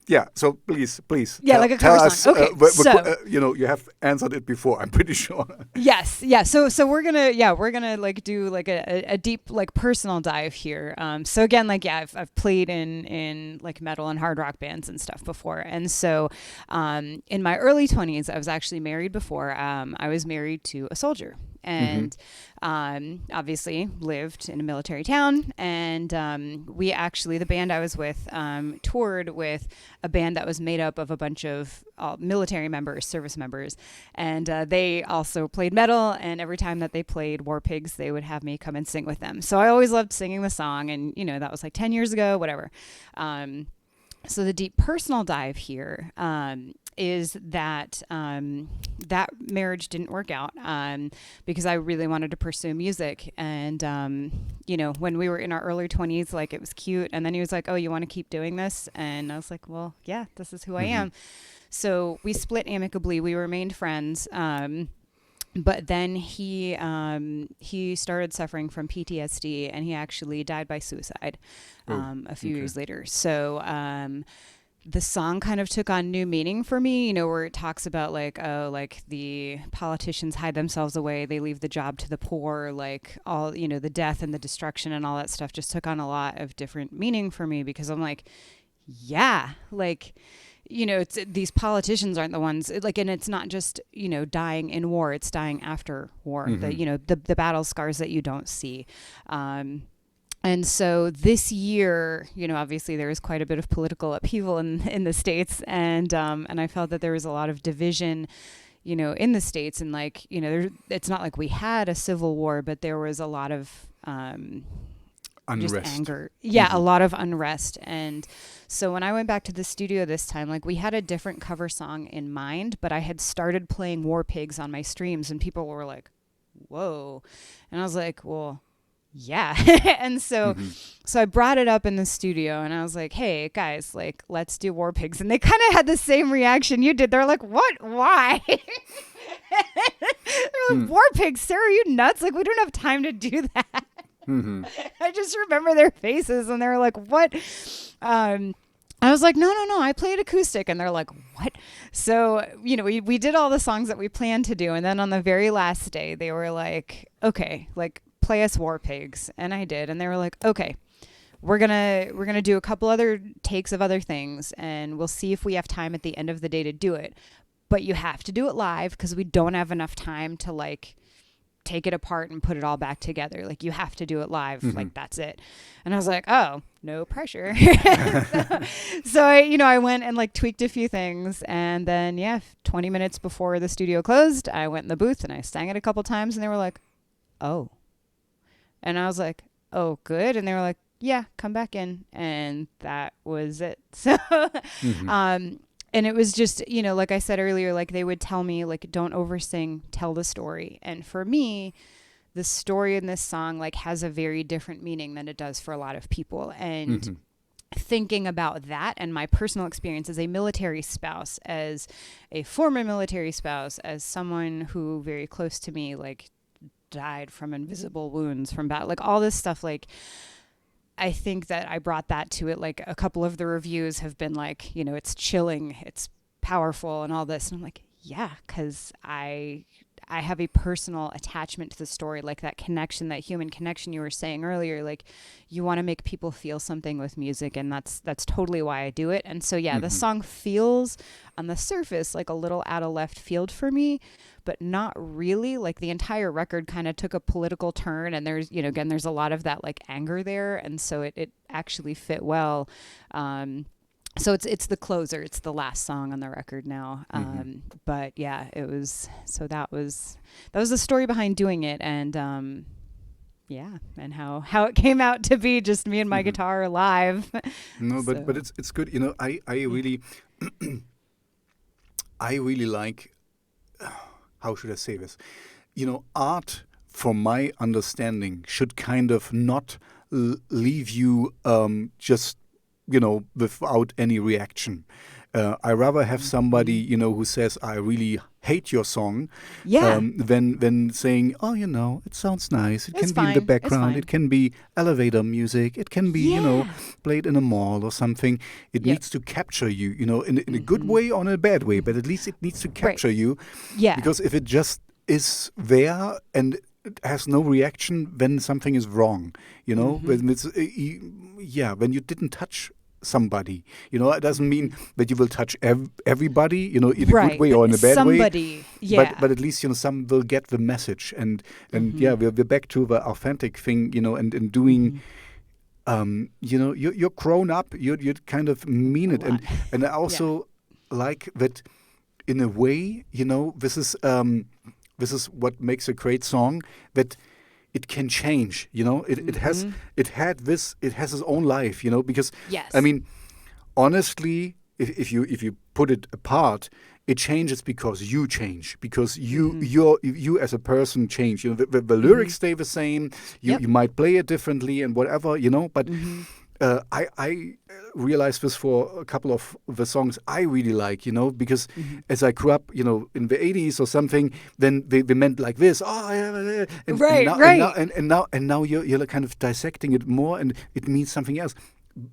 A: Yeah. So please.
B: Yeah, like a cover
A: tell
B: song.
A: us.
B: Okay,
A: you have answered it before. I'm pretty sure.
B: Yes. Yeah. So we're gonna like do like a deep like personal dive here. So again, like I've played in like metal and hard rock bands and stuff before, and so in my early 20s, I was actually married before. I was married to a soldier. And obviously lived in a military town. And we actually, the band I was with, toured with a band that was made up of a bunch of military members, service members. And they also played metal. And every time that they played War Pigs, they would have me come and sing with them. So I always loved singing the song. And, that was like 10 years ago, whatever. So the deep personal dive here is that that marriage didn't work out because I really wanted to pursue music. And, when we were in our early 20s, like it was cute. And then he was like, oh, you want to keep doing this? And I was like, well, yeah, this is who I am. So we split amicably. We remained friends. But then he started suffering from PTSD, and he actually died by suicide a few years later. So the song kind of took on new meaning for me, where it talks about like, oh, like the politicians hide themselves away, they leave the job to the poor, like all, the death and the destruction and all that stuff just took on a lot of different meaning for me, because I'm like, yeah, like, it's these politicians aren't the ones like, and it's not just, dying in war, it's dying after war, the battle scars that you don't see. And so this year, obviously there was quite a bit of political upheaval in the States, and I felt that there was a lot of division, in the States, and like, it's not like we had a civil war, but there was a lot of
A: unrest.
B: Just anger. Yeah, a lot of unrest. And so when I went back to the studio this time, like we had a different cover song in mind, but I had started playing War Pigs on my streams, and people were like, whoa. And I was like, well, yeah. And so I brought it up in the studio, and I was like, hey guys, like let's do War Pigs. And they kind of had the same reaction you did. They're like, what? Why? They're like, War Pigs, Sarah, are you nuts? Like, we don't have time to do that. I just remember their faces, and they were like, what? I was like, no, I played acoustic. And they're like, what? So, we did all the songs that we planned to do. And then on the very last day, they were like, okay, like play us War Pigs. And I did. And they were like, okay, we're gonna do a couple other takes of other things, and we'll see if we have time at the end of the day to do it. But you have to do it live, because we don't have enough time to like take it apart and put it all back together. Like, you have to do it live. Like, that's it. And I was like, oh, no pressure. so I went and like tweaked a few things. And then, 20 minutes before the studio closed, I went in the booth and I sang it a couple times, and they were like, oh. And I was like, oh, good. And they were like, yeah, come back in. And that was it. So, and it was just, like I said earlier, like they would tell me, like, don't oversing, tell the story. And for me, the story in this song, like, has a very different meaning than it does for a lot of people. And thinking about that and my personal experience as a military spouse, as a former military spouse, as someone who very close to me, like, died from invisible wounds from battle, like all this stuff, like, I think that I brought that to it. Like, a couple of the reviews have been like, it's chilling, it's powerful and all this. And I'm like, yeah, because I have a personal attachment to the story, like that connection, that human connection you were saying earlier. Like, you want to make people feel something with music, and that's totally why I do it. And so, the song feels on the surface like a little out of left field for me, but not really. Like, the entire record kind of took a political turn, and there's, again, there's a lot of that like anger there. And so it actually fit well. So it's the closer, it's the last song on the record now. But yeah, it was, so that was the story behind doing it. And, and how it came out to be just me and my guitar live.
A: No, so. but it's good. I really, I really like, how should I say this? Art, from my understanding, should kind of not leave you just, without any reaction. I rather have somebody, who says, I really hate your song,
B: Yeah.
A: than saying, oh, it sounds nice. It
B: It's
A: can be in the
B: fine. It's
A: background.
B: fine.
A: It can be elevator music. It can be,
B: Yeah.
A: played in a mall or something. It
B: Yep.
A: needs to capture you, in a good way or in a bad way, but at least it needs to capture you.
B: Yeah.
A: Because if it just is there and it has no reaction, then something is wrong, When it's, when you didn't touch somebody, it doesn't mean that you will touch everybody, in a good way or in a bad
B: somebody,
A: way.
B: Yeah.
A: But at least, some will get the message. And we're back to the authentic thing, and doing. You're grown up. You kind of mean it, and I also like that. In a way, this is what makes a great song, that it can change. It has its own life. Because
B: Yes.
A: I mean, honestly, if you put it apart, it changes because you change, because you as a person change. The lyrics stay the same. You might play it differently and whatever. But. I realized this for a couple of the songs I really like, because as I grew up, in the 80s or something, then they meant like this. Oh, yeah, and now you're like kind of dissecting it more, and it means something else.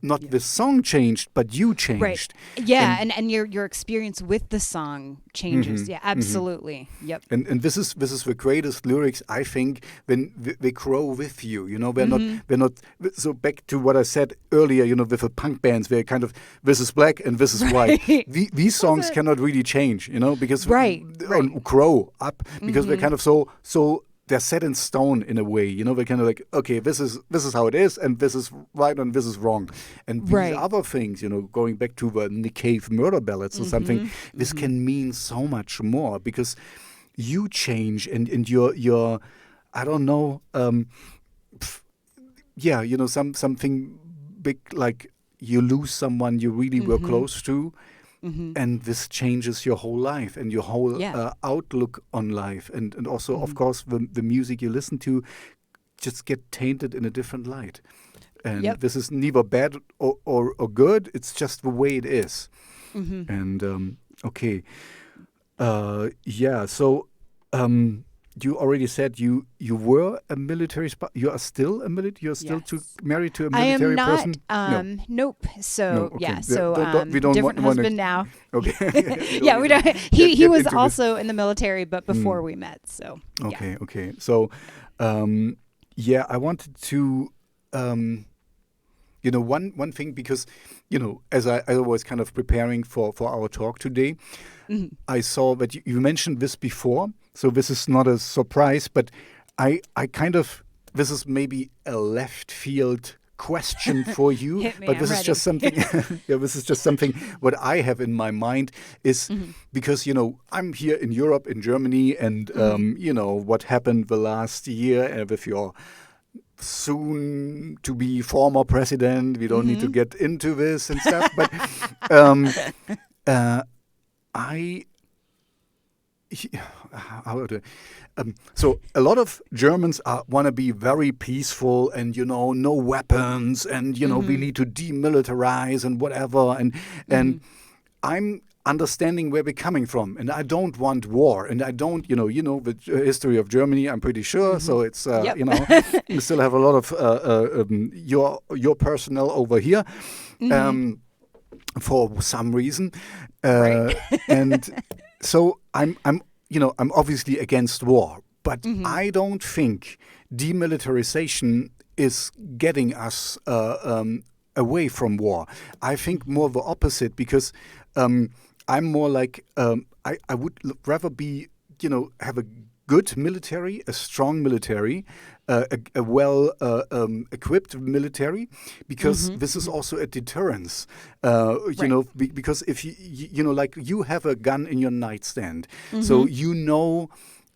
A: Not the song changed, but you changed.
B: Right. Yeah, and your experience with the song changes. Yeah, absolutely. Yep.
A: And this is the greatest lyrics, I think, when they grow with you. They're not. So back to what I said earlier. With the punk bands, they're kind of, this is black and this is white. These songs cannot really change. Because grow up, because they're kind of so. They're set in stone in a way, They're kind of like, okay, this is how it is, and this is right and this is wrong. And these other things, going back to the Nick Cave murder ballads or something, this can mean so much more, because you change and you're I don't know, something big, like you lose someone you really were close to. And this changes your whole life and your whole outlook on life. And also, of course, the music you listen to just get tainted in a different light. And this is neither bad or good. It's just the way it is. And, okay. So you already said you were a military you are still a military. You're still married to a military person.
B: I am not. Nope. So
A: No, okay.
B: So
A: we don't
B: different
A: want
B: husband now.
A: Okay.
B: We don't. He was also in the military, but before we met. So
A: okay. So I wanted to one thing, because as I was kind of preparing for our talk today, I saw that you mentioned this before. So this is not a surprise, but I kind of, this is maybe a left field question for you,
B: Hit me,
A: but this
B: I'm
A: is just
B: ready.
A: something. This is just something what I have in my mind is because I'm here in Europe, in Germany, and what happened the last year with your soon to be former president. We don't need to get into this and stuff, but so a lot of Germans want to be very peaceful and no weapons and we need to demilitarize and whatever, and I'm understanding where we're coming from, and I don't want war, and I don't the history of Germany, I'm pretty sure, so it's you still have a lot of your personnel over here for some reason, and so I'm obviously against war, but I don't think demilitarization is getting us away from war. I think more the opposite, because I'm more like I would rather be have a good military, a strong military, a well equipped military, because this is also a deterrence. Because if like you have a gun in your nightstand, so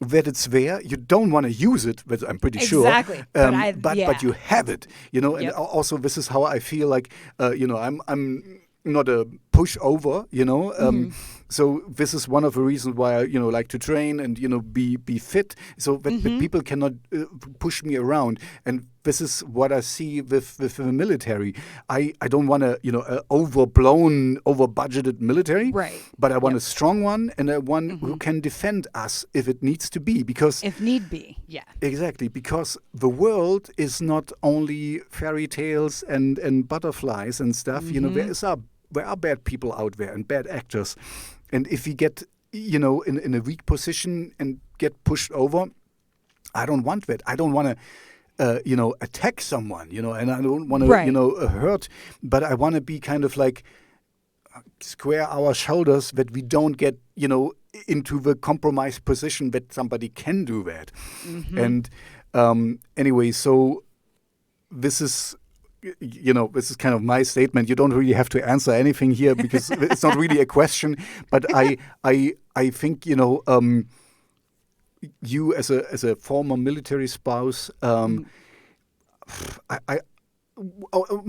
A: that it's there. You don't want to use it, but I'm pretty sure.
B: Exactly.
A: But you have it. And also this is how I feel like I'm not a push over, So this is one of the reasons why I, like to train and, be fit, so that people cannot push me around. And this is what I see with the military. I don't want a, overblown, over-budgeted military,
B: right?
A: But I want a strong one, and a one who can defend us if it needs to be. Because
B: if need be, yeah.
A: Exactly, because the world is not only fairy tales and butterflies and stuff. There are bad people out there and bad actors. And if we get, in a weak position and get pushed over, I don't want that. I don't want to, attack someone, and I don't want to, hurt. But I want to be kind of like square our shoulders that we don't get, into the compromised position that somebody can do that. And anyway, so this is... this is kind of my statement. You don't really have to answer anything here because it's not really a question. But I think you as a former military spouse,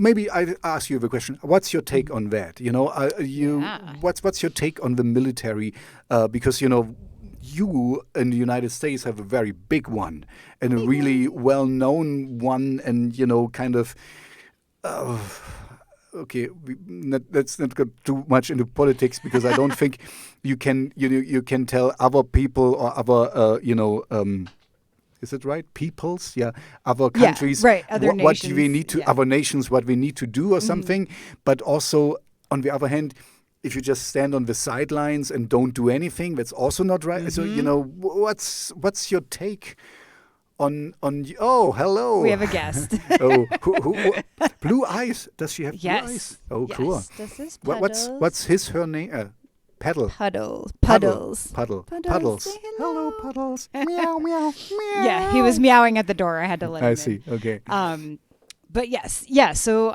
A: maybe I ask you the question. What's your take on that? What's your take on the military? Because you in the United States have a very big one and a really well-known one, and kind of. Okay, let's not go too much into politics because I don't think you can tell other people or other is it right? Peoples, other countries,
B: other nations,
A: what we need to other nations, what we need to do or something. But also on the other hand, if you just stand on the sidelines and don't do anything, that's also not right. So what's your take? On oh, hello.
B: We have a guest.
A: who blue eyes? Does she have blue eyes? Oh,
B: yes.
A: cool.
B: This is Puddles.
A: What's her name? Paddle.
B: Puddles.
A: Puddles.
B: Hello,
A: Puddles. Meow, meow, meow.
B: Yeah, he was meowing at the door. I had to let him in.
A: I see. Okay.
B: But yes, yeah. So,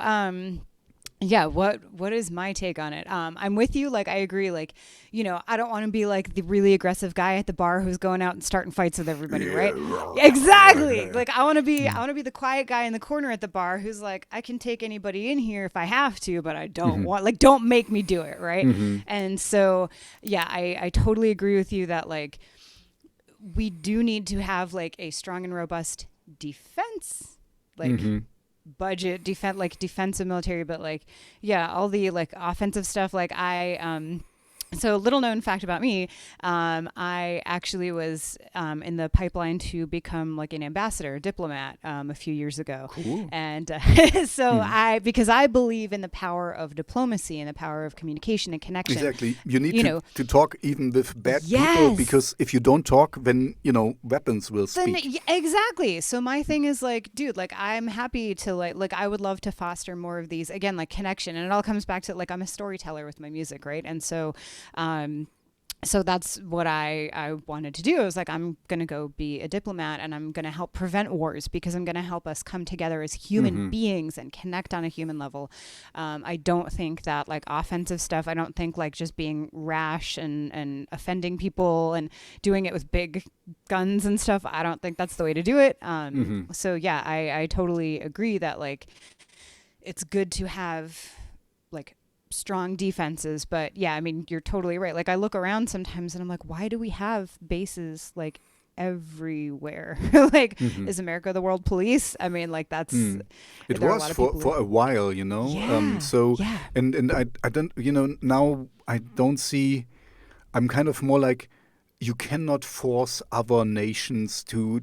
B: what is my take on it? I'm with you. Like, I agree. Like, I don't want to be like the really aggressive guy at the bar who's going out and starting fights with everybody, right? Exactly. Like, I want to be the quiet guy in the corner at the bar who's like, I can take anybody in here if I have to, but I don't want, like, don't make me do it, right? And so, yeah, I totally agree with you that, like, we do need to have, like, a strong and robust defense, like, budget defensive military, but like all the like offensive stuff, like so little known fact about me, I actually was in the pipeline to become like an ambassador, diplomat, a few years ago.
A: Cool.
B: And so because I believe in the power of diplomacy and the power of communication and connection.
A: Exactly. You need to talk even with bad people, because if you don't talk, then, weapons will speak.
B: Exactly. So my thing is like, dude, like I'm happy to like I would love to foster more of these, again, like connection. And it all comes back to like, I'm a storyteller with my music, right? And so so that's what I wanted to do. I was like, I'm going to go be a diplomat and I'm going to help prevent wars, because I'm going to help us come together as human beings and connect on a human level. I don't think that like offensive stuff, I don't think like just being rash and offending people and doing it with big guns and stuff, I don't think that's the way to do it. So yeah, I totally agree that like it's good to have like strong defenses, but yeah, I mean, you're totally right. Like I look around sometimes and I'm like, why do we have bases like everywhere? Like, is America the world police? I mean, like that's
A: it was for a while, and I don't, now I don't see. I'm kind of more like, you cannot force other nations to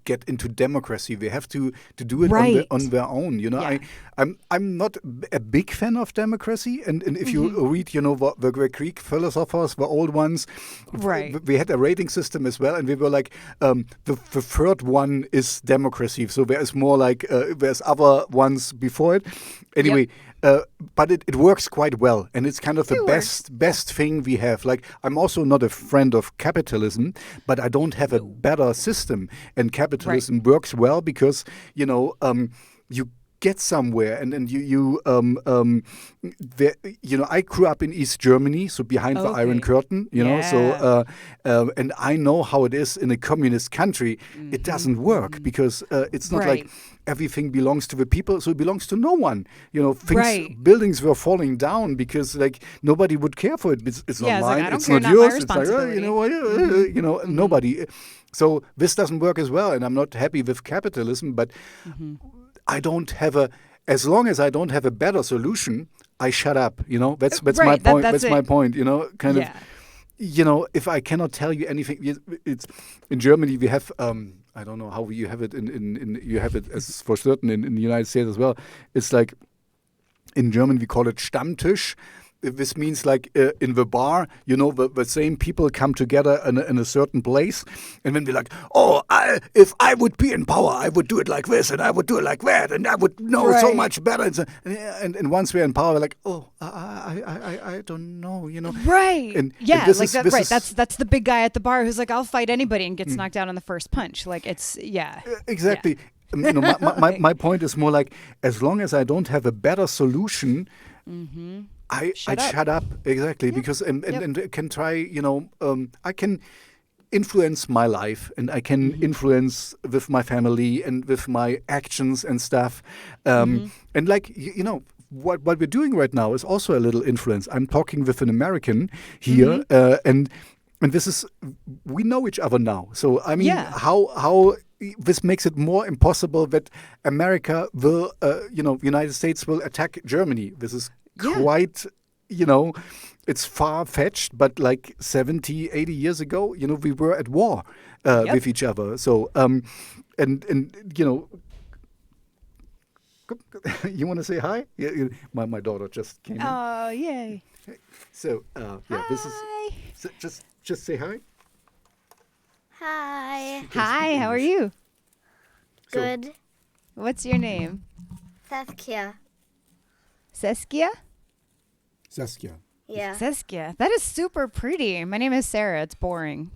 A: get into democracy. They have to do it on their own. I'm not a big fan of democracy. And if you read, the Greek philosophers, the old ones, we had a rating system as well, and we were like, the third one is democracy. So there's more like there's other ones before it. Anyway. But it works quite well, and it's kind of the best thing we have. Like, I'm also not a friend of capitalism, but I don't have a better system. And capitalism works well because, you get somewhere, and I grew up in East Germany, so behind the Iron Curtain, so and I know how it is in a communist country. It doesn't work because it's not like everything belongs to the people, so it belongs to no one. Buildings were falling down because like nobody would care for it. It's not mine. It's not yours. It's like nobody. So this doesn't work as well, and I'm not happy with capitalism, but I don't have as long as I don't have a better solution, I shut up, that's my point. That's my point, kind of, if I cannot tell you anything, it's in Germany, we have, I don't know how you have it you have it as for certain in the United States as well. It's like in German, we call it Stammtisch. This means like in the bar, the same people come together in a certain place, and then we're like, if I would be in power, I would do it like this, and I would do it like that, and I would know so much better. And once we're in power, we're like, I don't know,
B: Right.
A: And
B: like that. Right. That's the big guy at the bar who's like, I'll fight anybody, and gets knocked out on the first punch. Like it's
A: exactly. Yeah. My point is more like, as long as I don't have a better solution. I'd shut up exactly because and can try I can influence my life and I can influence with my family and with my actions and stuff and like what we're doing right now is also a little influence. I'm talking with an American here and this is we know each other now, so I mean how this makes it more impossible that America will United States will attack Germany. This is quite, it's far-fetched, but like 70, 80 years ago, we were at war with each other. So, you want to say hi? Yeah, my daughter just came in.
B: Oh, yay.
A: So, this is, so just say hi.
C: Hi.
B: Hi, how are you?
C: Good.
B: What's your name?
C: Saskia.
B: Saskia?
A: Saskia.
C: Yeah.
B: Saskia. That is super pretty. My name is Sarah. It's boring.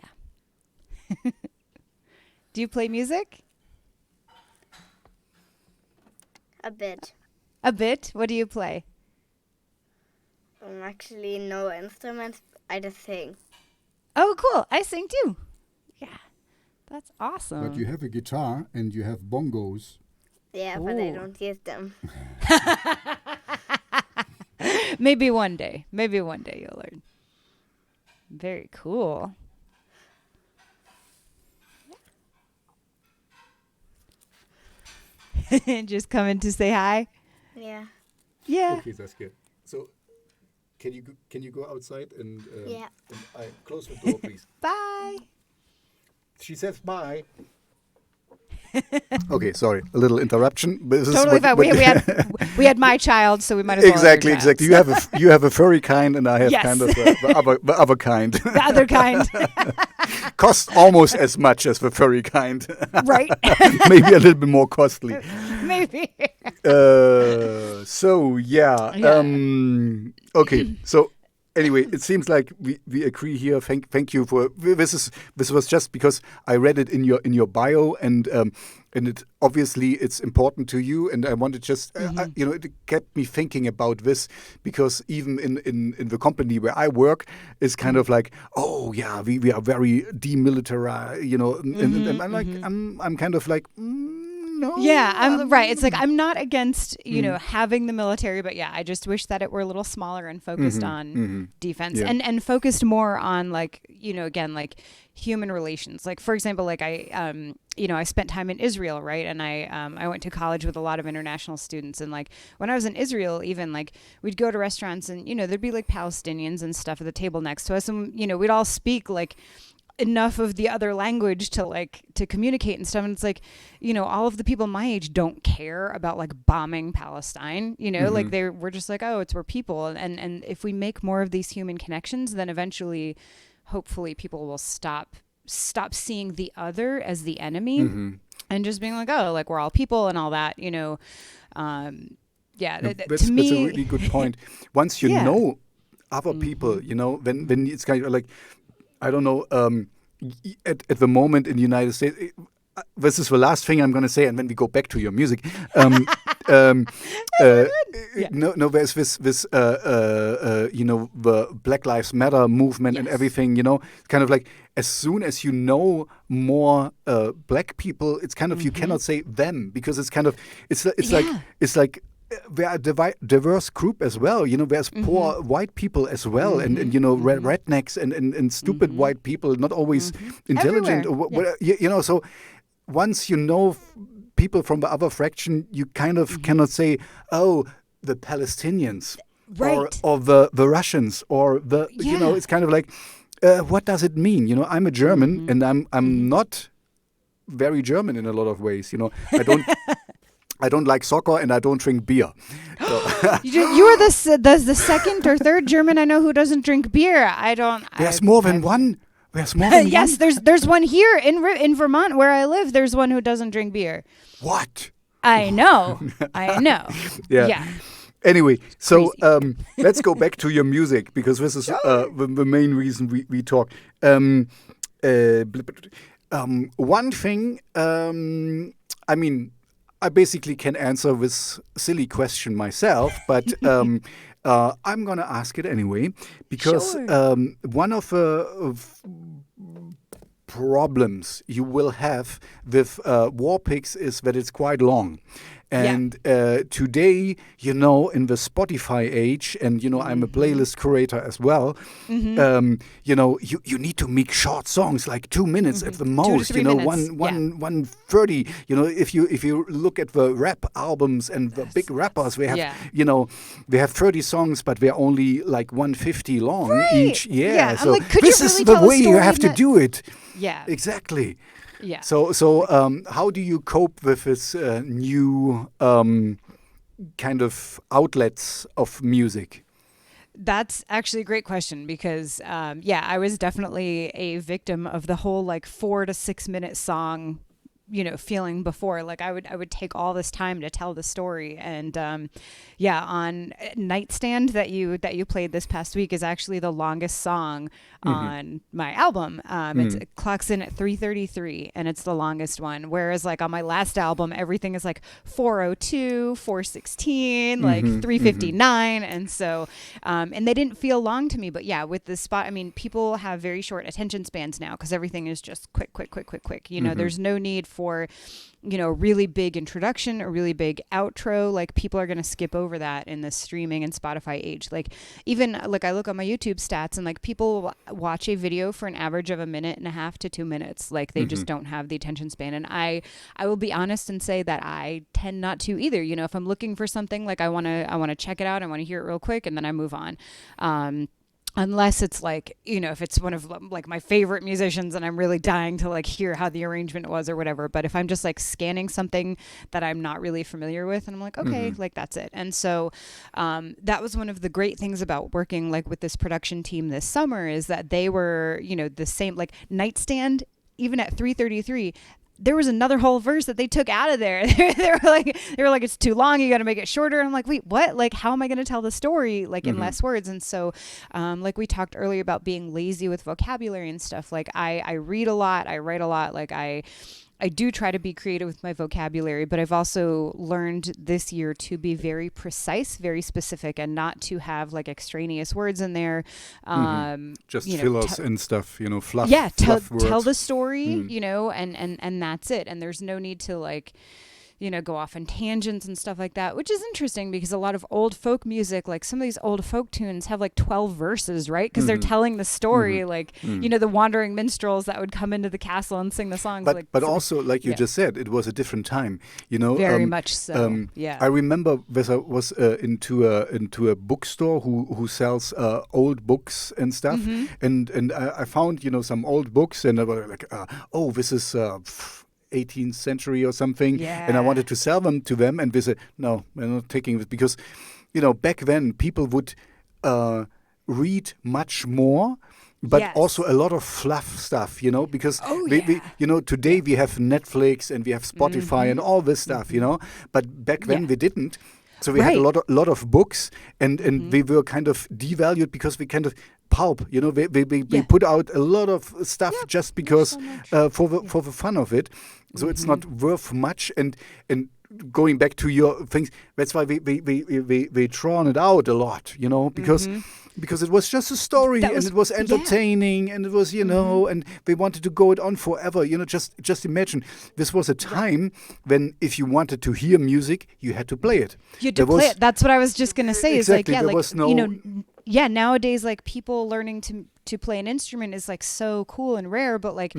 B: Yeah. Do you play music?
C: A bit.
B: A bit? What do you play?
C: Actually, no instruments. I just sing.
B: Oh, cool. I sing too. Yeah. That's awesome.
D: But you have a guitar and you have bongos.
C: Yeah, but I don't use them.
B: Maybe one day. Maybe one day you'll learn. Very cool. Just coming to say hi?
C: Yeah.
B: Yeah.
A: Okay, Saskia. So, can you go outside and I close the door, please?
B: Bye.
A: She says bye. Okay, sorry, a little interruption. But this
B: totally
A: is
B: fine. We had my child, so we might as well.
A: Exactly. You have a furry kind, and I have kind of the other kind.
B: The other kind
A: costs almost as much as the furry kind.
B: Right.
A: Maybe a little bit more costly.
B: Maybe.
A: So yeah. Okay. So. Anyway, it seems like we agree here. Thank you for this was just because I read it in your bio and it obviously it's important to you, and I wanted just it kept me thinking about this because even in the company where I work is kind of like, oh yeah, we are very demilitarized, and I'm like I'm kind of like. No,
B: yeah, I'm right. It's like I'm not against having the military, but yeah, I just wish that it were a little smaller and focused on defense and focused more on like again like human relations. Like for example, like I spent time in Israel, right? And I went to college with a lot of international students, and like when I was in Israel, even like we'd go to restaurants and there'd be like Palestinians and stuff at the table next to us, and we'd all speak like enough of the other language to communicate and stuff, and it's like all of the people my age don't care about like bombing Palestine, like we're just like, oh, we're people, and if we make more of these human connections, then eventually hopefully people will stop seeing the other as the enemy and just being like, oh, like we're all people and all that,
A: that's a really good point. Once you know other people, when it's kind of like, I don't know, at the moment in the United States, this is the last thing I'm going to say, and then we go back to your music. No, there's this the Black Lives Matter movement and everything. Kind of like as soon as you know more black people, it's kind of you cannot say them because it's kind of it's like. We're a diverse group as well. There's poor white people as well, and rednecks and stupid white people, not always intelligent. So once you know people from the other fraction, you kind of cannot say, oh, the Palestinians or the Russians or the it's kind of like what does it mean? I'm a German and I'm not very German in a lot of ways. I don't like soccer and I don't drink beer. So.
B: You are the second or third German I know who doesn't drink beer.
A: There's more than one. There's more than
B: yes,
A: one.
B: there's one here in Vermont where I live. There's one who doesn't drink beer.
A: What?
B: I know. Yeah.
A: Anyway, so let's go back to your music because this is the main reason we talk. One thing, I basically can answer this silly question myself, but I'm going to ask it anyway because one of the problems you will have with War Pigs is that it's quite long. And today, in the Spotify age, and, I'm a playlist curator as well, you need to make short songs, like 2 minutes at the most,
B: 2 to 3 minutes.
A: 1:30. If you look at the rap albums and the big rappers, they have, they have 30 songs, but they're only like 150 long each. Yeah. So this is the way you have to do it.
B: Yeah.
A: Exactly.
B: Yeah.
A: So, how do you cope with this new kind of outlets of music?
B: That's actually a great question because, I was definitely a victim of the whole 4 to 6 minute song, feeling before. Like I would take all this time to tell the story, and on Nightstand that you played this past week is actually the longest song on my album. It clocks in at 3:33 and it's the longest one, whereas on my last album everything is 4:02, 4:16, 3:59, and so and they didn't feel long to me. But with the spot, people have very short attention spans now because everything is just quick. There's no need for really big introduction or really big outro. People are going to skip over that in the streaming and Spotify age. Even I look at my YouTube stats and people watch a video for an average of 1.5 to 2 minutes. They just don't have the attention span. And I will be honest and say that I tend not to either. If I'm looking for something, I want to check it out. I want to hear it real quick and then I move on. Unless it's if it's one of my favorite musicians and I'm really dying to hear how the arrangement was or whatever. But if I'm just scanning something that I'm not really familiar with and I'm okay, that's it. And so that was one of the great things about working with this production team this summer is that they were, the same, Nightstand, even at 3:33, there was another whole verse that they took out of there. they were like, it's too long. You got to make it shorter. And I'm like, wait, what? How am I going to tell the story in less words? And so, we talked earlier about being lazy with vocabulary and stuff. I read a lot. I write a lot. I do try to be creative with my vocabulary, but I've also learned this year to be very precise, very specific, and not to have extraneous words in there.
A: Just fillers and stuff, fluff.
B: Yeah,
A: fluff
B: tell the story, and that's it. And there's no need to go off on tangents and stuff like that, which is interesting because a lot of old folk music, some of these old folk tunes have 12 verses, right? Because they're telling the story, the wandering minstrels that would come into the castle and sing the songs.
A: But also, you just said, it was a different time,
B: Very much so, yeah.
A: I remember I was into a bookstore who sells old books and stuff, and I found, some old books, and I was this is 18th century or something, and I wanted to sell them to them, and they said, no, we're not taking this, because back then people would read much more, but also a lot of fluff stuff, because today we have Netflix and we have Spotify and all this stuff, but back then we didn't. So we had a lot of books, and they were kind of devalued because we kind of pulp, they put out a lot of stuff just because for the fun of it. So it's not worth much. And going back to your things, that's why we drawn it out a lot, because it was just a story and it was entertaining and it was, and they wanted to go it on forever. Just imagine, this was a time when if you wanted to hear music, you had to play it.
B: You had to play it. That's what I was just going to say.
A: Exactly.
B: Nowadays, like people learning to play an instrument is like so cool and rare, but like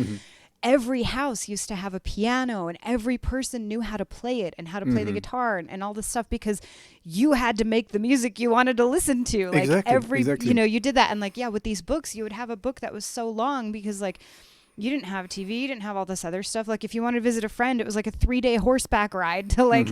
B: every house used to have a piano and every person knew how to play it and how to play the guitar and all this stuff because you had to make the music you wanted to listen to. Like
A: exactly.
B: You did that. And like, with these books, you would have a book that was so long because like you didn't have TV, you didn't have all this other stuff. Like if you wanted to visit a friend, it was like a 3-day horseback ride to like,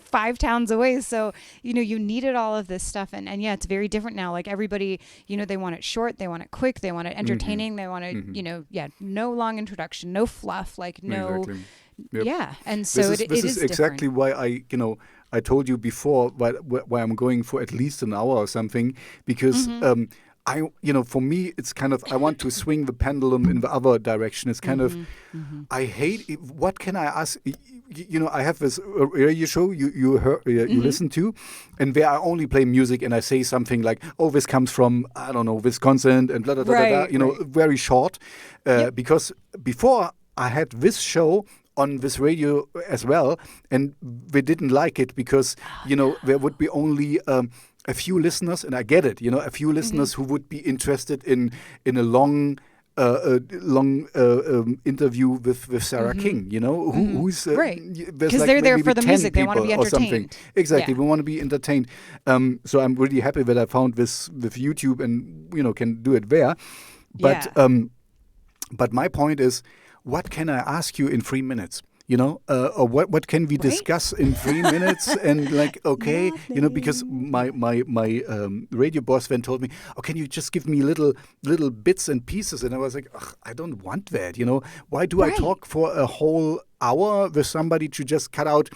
B: 5 towns away. So, you needed all of this stuff. And it's very different now. Like everybody, they want it short, they want it quick, they want it entertaining, they want it, no long introduction, no fluff, like no.
A: Exactly. Yep.
B: Yeah. And so
A: this is exactly
B: different.
A: why I told you before why I'm going for at least an hour or something, because for me, it's kind of, I want to swing the pendulum in the other direction. It's kind of, I hate, what can I ask? I have this radio show you listen to, and where I only play music and I say something like, oh, this comes from, I don't know, Wisconsin and blah, blah, blah, blah, very short. Because before I had this show on this radio as well, and we didn't like it because, there would be only a few listeners, and I get it, a few listeners who would be interested in a long interview with Sarah King, who's
B: right, because they're there for the music, they want to be entertained.
A: Exactly, we want to be entertained. So I'm really happy that I found this with YouTube and can do it there. But my point is, what can I ask you in 3 minutes? Or what can we discuss in 3 minutes? And like, okay, because my radio boss then told me, oh, can you just give me little bits and pieces? And I was like, I don't want that. Why do I talk for a whole hour with somebody to just cut out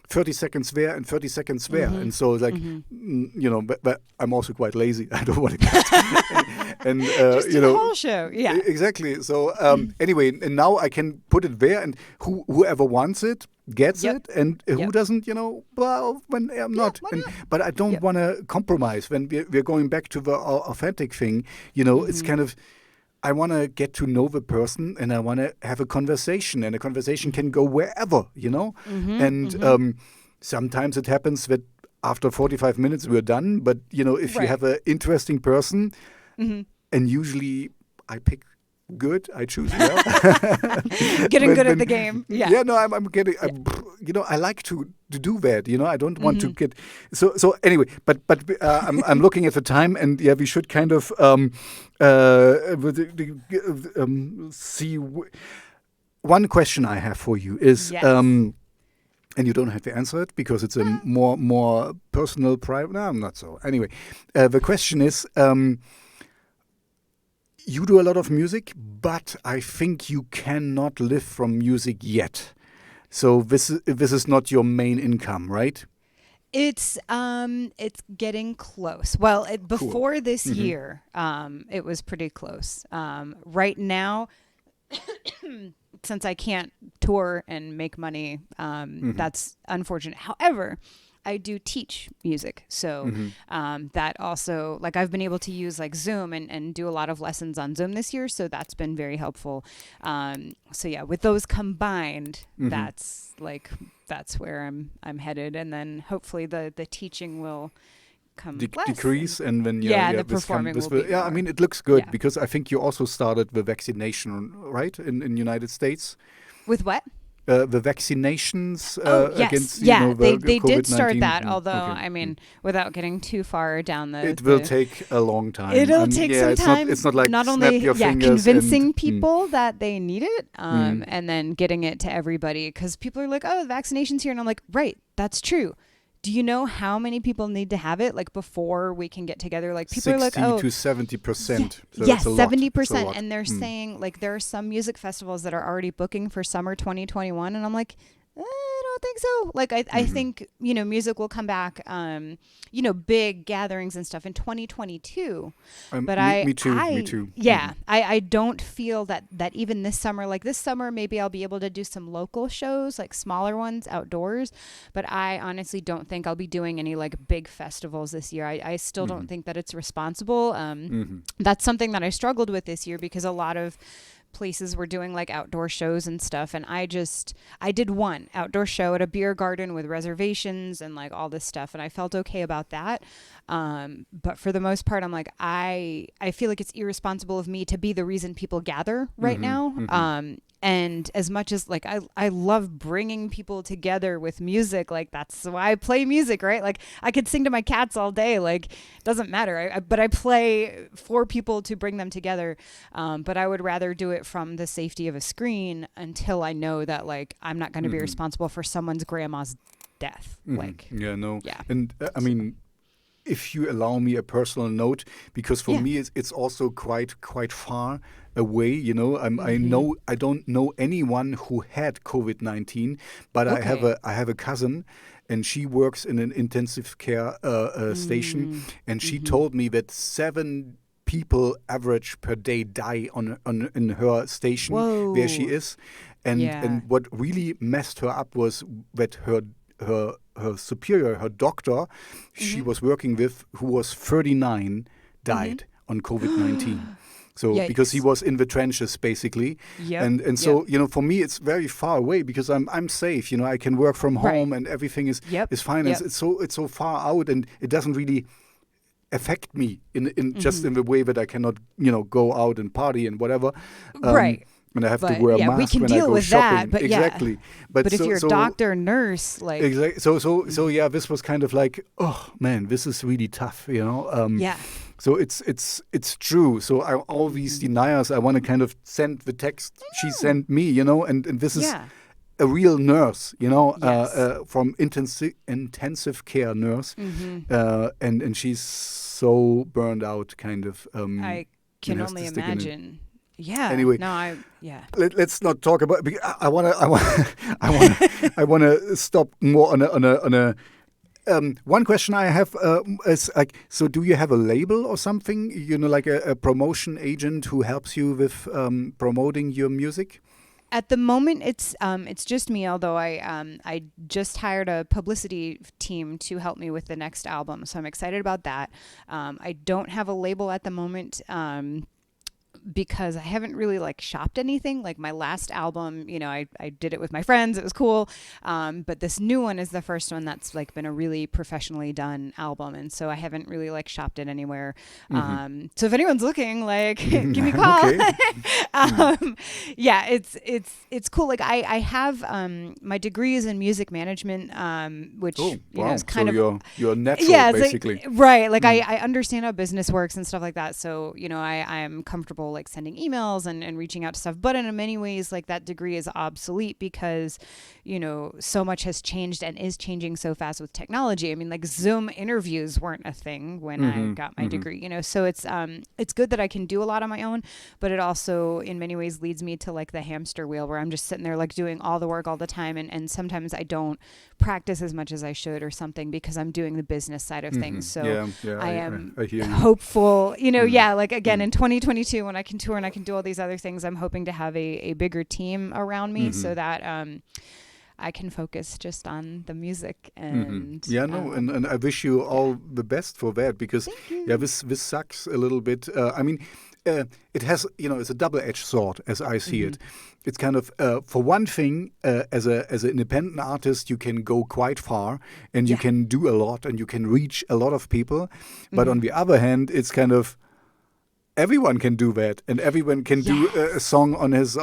A: 30 seconds there and 30 seconds there? And so like, but I'm also quite lazy. I don't want to cut. And
B: just the whole show,
A: exactly. So anyway, and now I can put it there, and whoever wants it gets it, and who doesn't, well, when I'm not. But I don't want to compromise when we're going back to the authentic thing. It's kind of, I want to get to know the person, and I want to have a conversation, and a conversation can go wherever, and sometimes it happens that after 45 minutes we're done. But if you have an interesting person. And usually I pick good. I choose well.
B: Getting good at the game. Yeah.
A: No, I'm getting. I like to do that. I don't want to get. So anyway, but I'm looking at the time, and we should kind of see. One question I have for you is. And you don't have to answer it because it's a more personal, private. No, I'm not so. Anyway, the question is. You do a lot of music, but I think you cannot live from music yet. So this is not your main income, right?
B: It's getting close. Well, before this year, it was pretty close. Right now, since I can't tour and make money, that's unfortunate. However, I do teach music. So that also, like I've been able to use like Zoom and do a lot of lessons on Zoom this year. So that's been very helpful. With those combined, that's where I'm headed. And then hopefully the teaching will come
A: decrease, and then
B: the performing will be
A: I mean, it looks good because I think you also started the vaccination, right, in United States.
B: With what?
A: The vaccinations against
B: they did
A: COVID-19.
B: start that, although I mean, without getting too far down
A: it will take a long time.
B: It'll take some time.
A: It's not like
B: not
A: snap
B: only
A: your fingers
B: convincing people that they need it, and then getting it to everybody, because people are like, oh, the vaccination's here, and I'm like, right, that's true. Do you know how many people need to have it, like, before we can get together? Like, people are like,
A: 60 to 70%.
B: Yes, 70%. And they're saying, like, there are some music festivals that are already booking for summer 2021. And I'm like, I don't don't think so. Like I think, music will come back, big gatherings and stuff in 2022. But
A: me too.
B: Yeah, I don't feel that even this summer, like this summer, maybe I'll be able to do some local shows, like smaller ones outdoors. But I honestly don't think I'll be doing any like big festivals this year. I still don't think that it's responsible. That's something that I struggled with this year because a lot of places were doing like outdoor shows and stuff, and I did one outdoor show at a beer garden with reservations and like all this stuff, and I felt okay about that, but for the most part I'm like I feel like it's irresponsible of me to be the reason people gather right now. And as much as like I love bringing people together with music, like that's why I play music, right? Like I could sing to my cats all day, like it doesn't matter. But I play for people to bring them together. But I would rather do it from the safety of a screen until I know that like I'm not going to be responsible for someone's grandma's death. Like
A: And I mean, if you allow me a personal note, because for me it's also quite far away, I don't know anyone who had COVID-19, but I have a cousin, and she works in an intensive care station, and she told me that 7 people average per day die in her station where she is, and what really messed her up was that her superior, her doctor, she was working with, who was 39, died on COVID-19. So because he was in the trenches basically, and so for me it's very far away because I'm safe. I can work from home and everything is fine. It's so far out, and it doesn't really affect me in just in the way that I cannot go out and party and whatever. And I have to wear a mask
B: we can
A: when
B: deal
A: I go
B: with
A: shopping.
B: That, but
A: exactly.
B: But if you're a doctor, nurse, like
A: exactly. So yeah, this was kind of like, oh man, this is really tough, So it's true. So all these deniers, I want to kind of send the text she sent me, and this is a real nurse, from intensive care nurse, and she's so burned out, kind of.
B: I can only imagine. Yeah.
A: Anyway, let's not talk about. I wanna stop more on a. One question I have is like, so do you have a label or something? Like a promotion agent who helps you with promoting your music?
B: At the moment, it's just me. Although I just hired a publicity team to help me with the next album, so I'm excited about that. I don't have a label at the moment. Because I haven't really like shopped anything. Like my last album, I did it with my friends. It was cool. But this new one is the first one that's like been a really professionally done album. And so I haven't really like shopped it anywhere. So if anyone's looking, like give me a call. It's cool. Like I have my degree is in music management, which is kind of
A: you're natural basically.
B: Like, right. Like I understand how business works and stuff like that. So, I am comfortable like sending emails and reaching out to stuff, but in many ways like that degree is obsolete because so much has changed and is changing so fast with technology. I mean, like Zoom interviews weren't a thing when I got my degree, so it's good that I can do a lot on my own, but it also in many ways leads me to like the hamster wheel where I'm just sitting there like doing all the work all the time, and sometimes I don't practice as much as I should or something because I'm doing the business side of things. So I am hopeful, like again in 2022 when I can tour and I can do all these other things, I'm hoping to have a bigger team around me so that I can focus just on the music. And
A: and I wish you all the best for that, because this sucks a little bit. I mean, it has, it's a double-edged sword as I see it. It's kind of, for one thing, as an independent artist, you can go quite far and you can do a lot and you can reach a lot of people. But on the other hand, it's kind of, everyone can do that, and everyone can do a song on his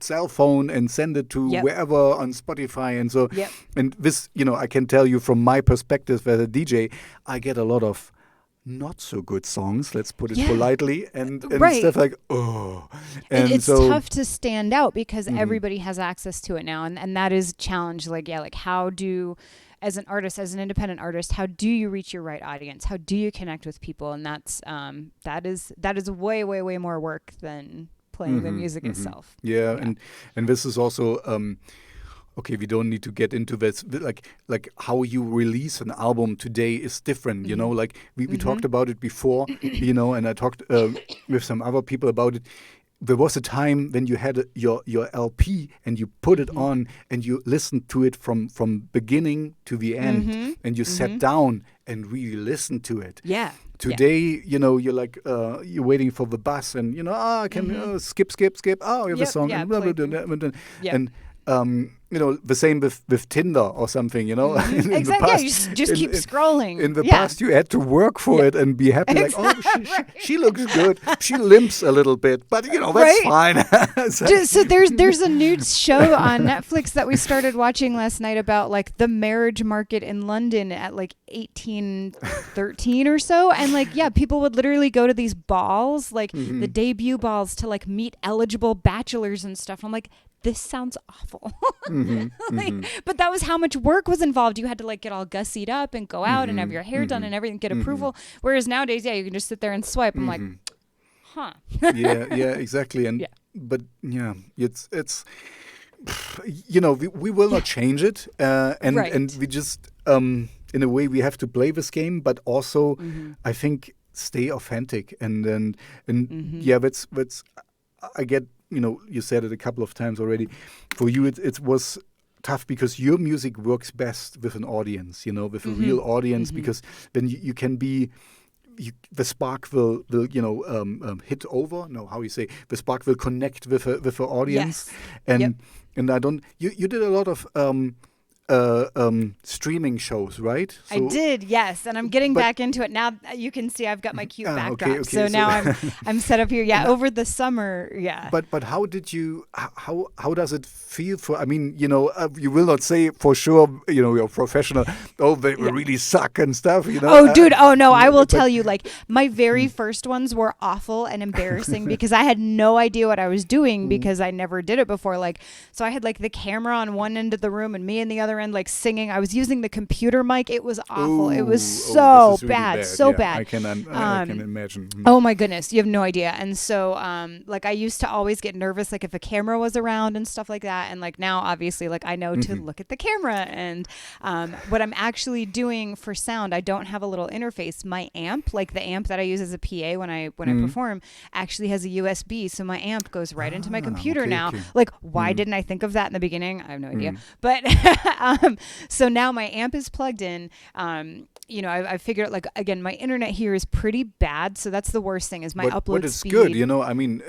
A: cell phone and send it to wherever on Spotify, and so. And this, I can tell you from my perspective as a DJ, I get a lot of not so good songs, let's put it politely, and stuff like, and
B: it's tough to stand out because everybody has access to it now, and that is a challenge. Like how do, as an artist, as an independent artist, how do you reach your right audience? How do you connect with people? And that's that is way more work than playing the music itself.
A: And this is also okay, we don't need to get into this. Like how you release an album today is different. You know, like we talked about it before. You know, and I talked with some other people about it. There was a time when you had your LP and you put it on and you listened to it from beginning to the end, and you sat down and really listened to it.
B: Yeah.
A: Today, you know, you're like you're waiting for the bus, and you know, I can skip. Oh, you have a song, and blah, blah, blah, blah, blah. And you know, the same with Tinder or something, you know.
B: Exactly. Yeah, you just keep scrolling.
A: In the past, you had to work for it and be happy. Like, she looks good. She limps a little bit, but you know, that's fine.
B: So there's a new show on Netflix that we started watching last night about like the marriage market in London at like 1813 or so, and like people would literally go to these balls, like the debut balls, to like meet eligible bachelors and stuff. I'm like, this sounds awful. But that was how much work was involved. You had to like get all gussied up and go out and have your hair done and everything, get approval. Whereas nowadays, you can just sit there and swipe. I'm like, huh.
A: yeah, exactly. And but it's you know, we will not change it, and we just in a way we have to play this game, but also I think stay authentic and that's I get. You know, you said it a couple of times already. For you, it was tough because your music works best with an audience, you know, with a real audience, because then you can be, the spark will you know, hit over. No, how you say, the spark will connect with an audience.
B: Yes.
A: And I don't. You did a lot of streaming shows, right?
B: So, I did, yes, and I'm getting back into it now. You can see I've got my cute backdrop,
A: okay,
B: so now I'm set up here. Yeah, over the summer,
A: But how did you? How does it feel? I mean, you know, you will not say for sure. You know, you're professional. Oh, they really suck and stuff. You know.
B: Oh, dude. Oh no, I will tell you. Like my very first ones were awful and embarrassing because I had no idea what I was doing because I never did it before. Like, so I had like the camera on one end of the room and me in the other end, like singing. I was using the computer mic. It was awful. It was so bad, so bad.
A: I can imagine.
B: Oh my goodness, you have no idea. And so, like I used to always get nervous, like if a camera was around and stuff like that. And like now, obviously, like I know to look at the camera. And what I'm actually doing for sound, I don't have a little interface. My amp, like the amp that I use as a PA when I perform, actually has a USB. So my amp goes right into my computer now. Okay. Like, why didn't I think of that in the beginning? I have no idea. But so now my amp is plugged in. You know, I figured out, like, again, my internet here is pretty bad. So that's the worst thing is my upload
A: but it's
B: speed.
A: Good, you know. I mean,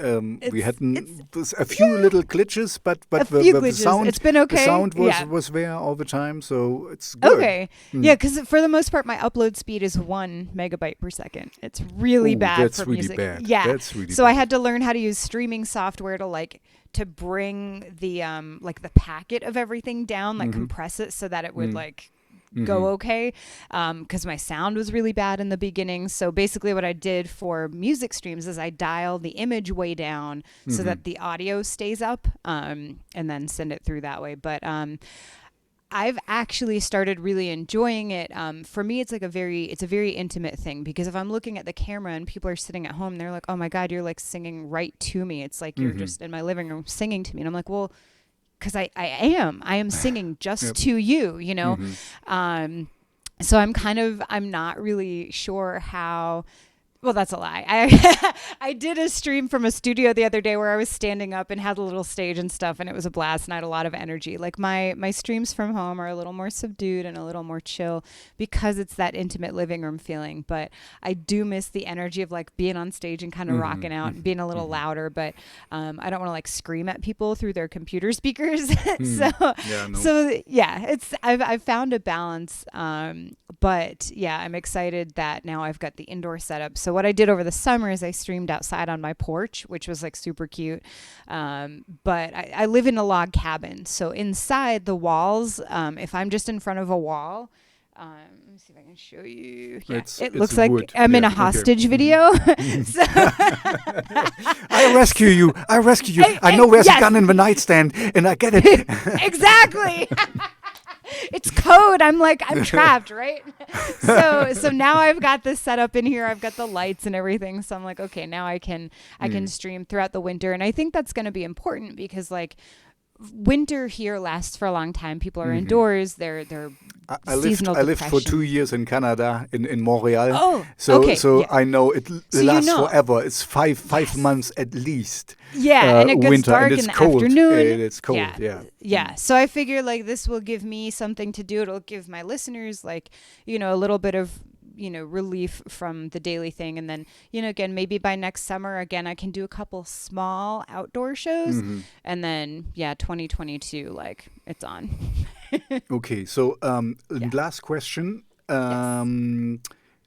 A: we had a few little glitches, but the sound,
B: it's been okay.
A: The sound was there all the time, so it's good.
B: Okay, yeah, because for the most part, my upload speed is 1 megabyte per second. It's really bad for music.
A: That's really bad.
B: Yeah,
A: that's really
B: so
A: bad.
B: I had to learn how to use streaming software to bring the like the packet of everything down, like compress it so that it would like go okay, because my sound was really bad in the beginning. So basically what I did for music streams is I dial the image way down so that the audio stays up, and then send it through that way. But I've actually started really enjoying it. For me, it's a very intimate thing, because if I'm looking at the camera and people are sitting at home, they're like, oh my God, you're like singing right to me. It's like you're just in my living room singing to me. And I'm like, well, because I am singing just to you, you know? So I'm not really sure how. Well, that's a lie. I did a stream from a studio the other day where I was standing up and had a little stage and stuff, and it was a blast, and I had a lot of energy. Like my streams from home are a little more subdued and a little more chill because it's that intimate living room feeling. But I do miss the energy of like being on stage and kind of rocking out and being a little louder. But I don't want to like scream at people through their computer speakers. I've found a balance. But yeah, I'm excited that now I've got the indoor setup. So what I did over the summer is I streamed outside on my porch, which was like super cute. But I live in a log cabin. So inside the walls, if I'm just in front of a wall, let me see if I can show you. Yeah, it looks like wood. I'm in a hostage video. So
A: I rescue you. I know where's a gun in the nightstand, and I get it.
B: Exactly. It's code. I'm trapped, right? So now I've got this set up in here. I've got the lights and everything. So I'm like, okay, now I can stream throughout the winter. And I think that's going to be important because like winter here lasts for a long time. People are indoors. They're seasonal
A: I lived for 2 years in Canada, in Montreal.
B: Oh,
A: so
B: okay.
A: So I know it lasts forever. It's five months at least.
B: Yeah, and it gets
A: winter,
B: dark
A: and it's
B: in the
A: cold.
B: afternoon.
A: It's cold. Yeah.
B: So I figure like this will give me something to do. It'll give my listeners like a little bit of relief from the daily thing, and then again maybe by next summer again I can do a couple small outdoor shows, and then 2022 like it's on.
A: Okay, so last question.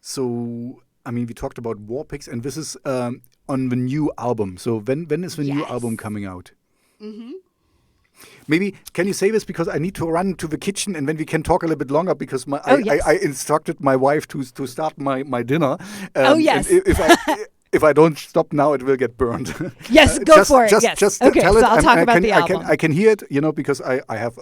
A: So I mean we talked about War Pigs, and this is on the new album. So when is the new album coming out? Maybe can you say this, because I need to run to the kitchen and then we can talk a little bit longer, because I instructed my wife to start my dinner.
B: Yes.
A: If I don't stop now, it will get burned.
B: Yes, go for it. Yes.
A: Just
B: okay,
A: tell it.
B: So I'll talk about the album.
A: I can hear it, because I have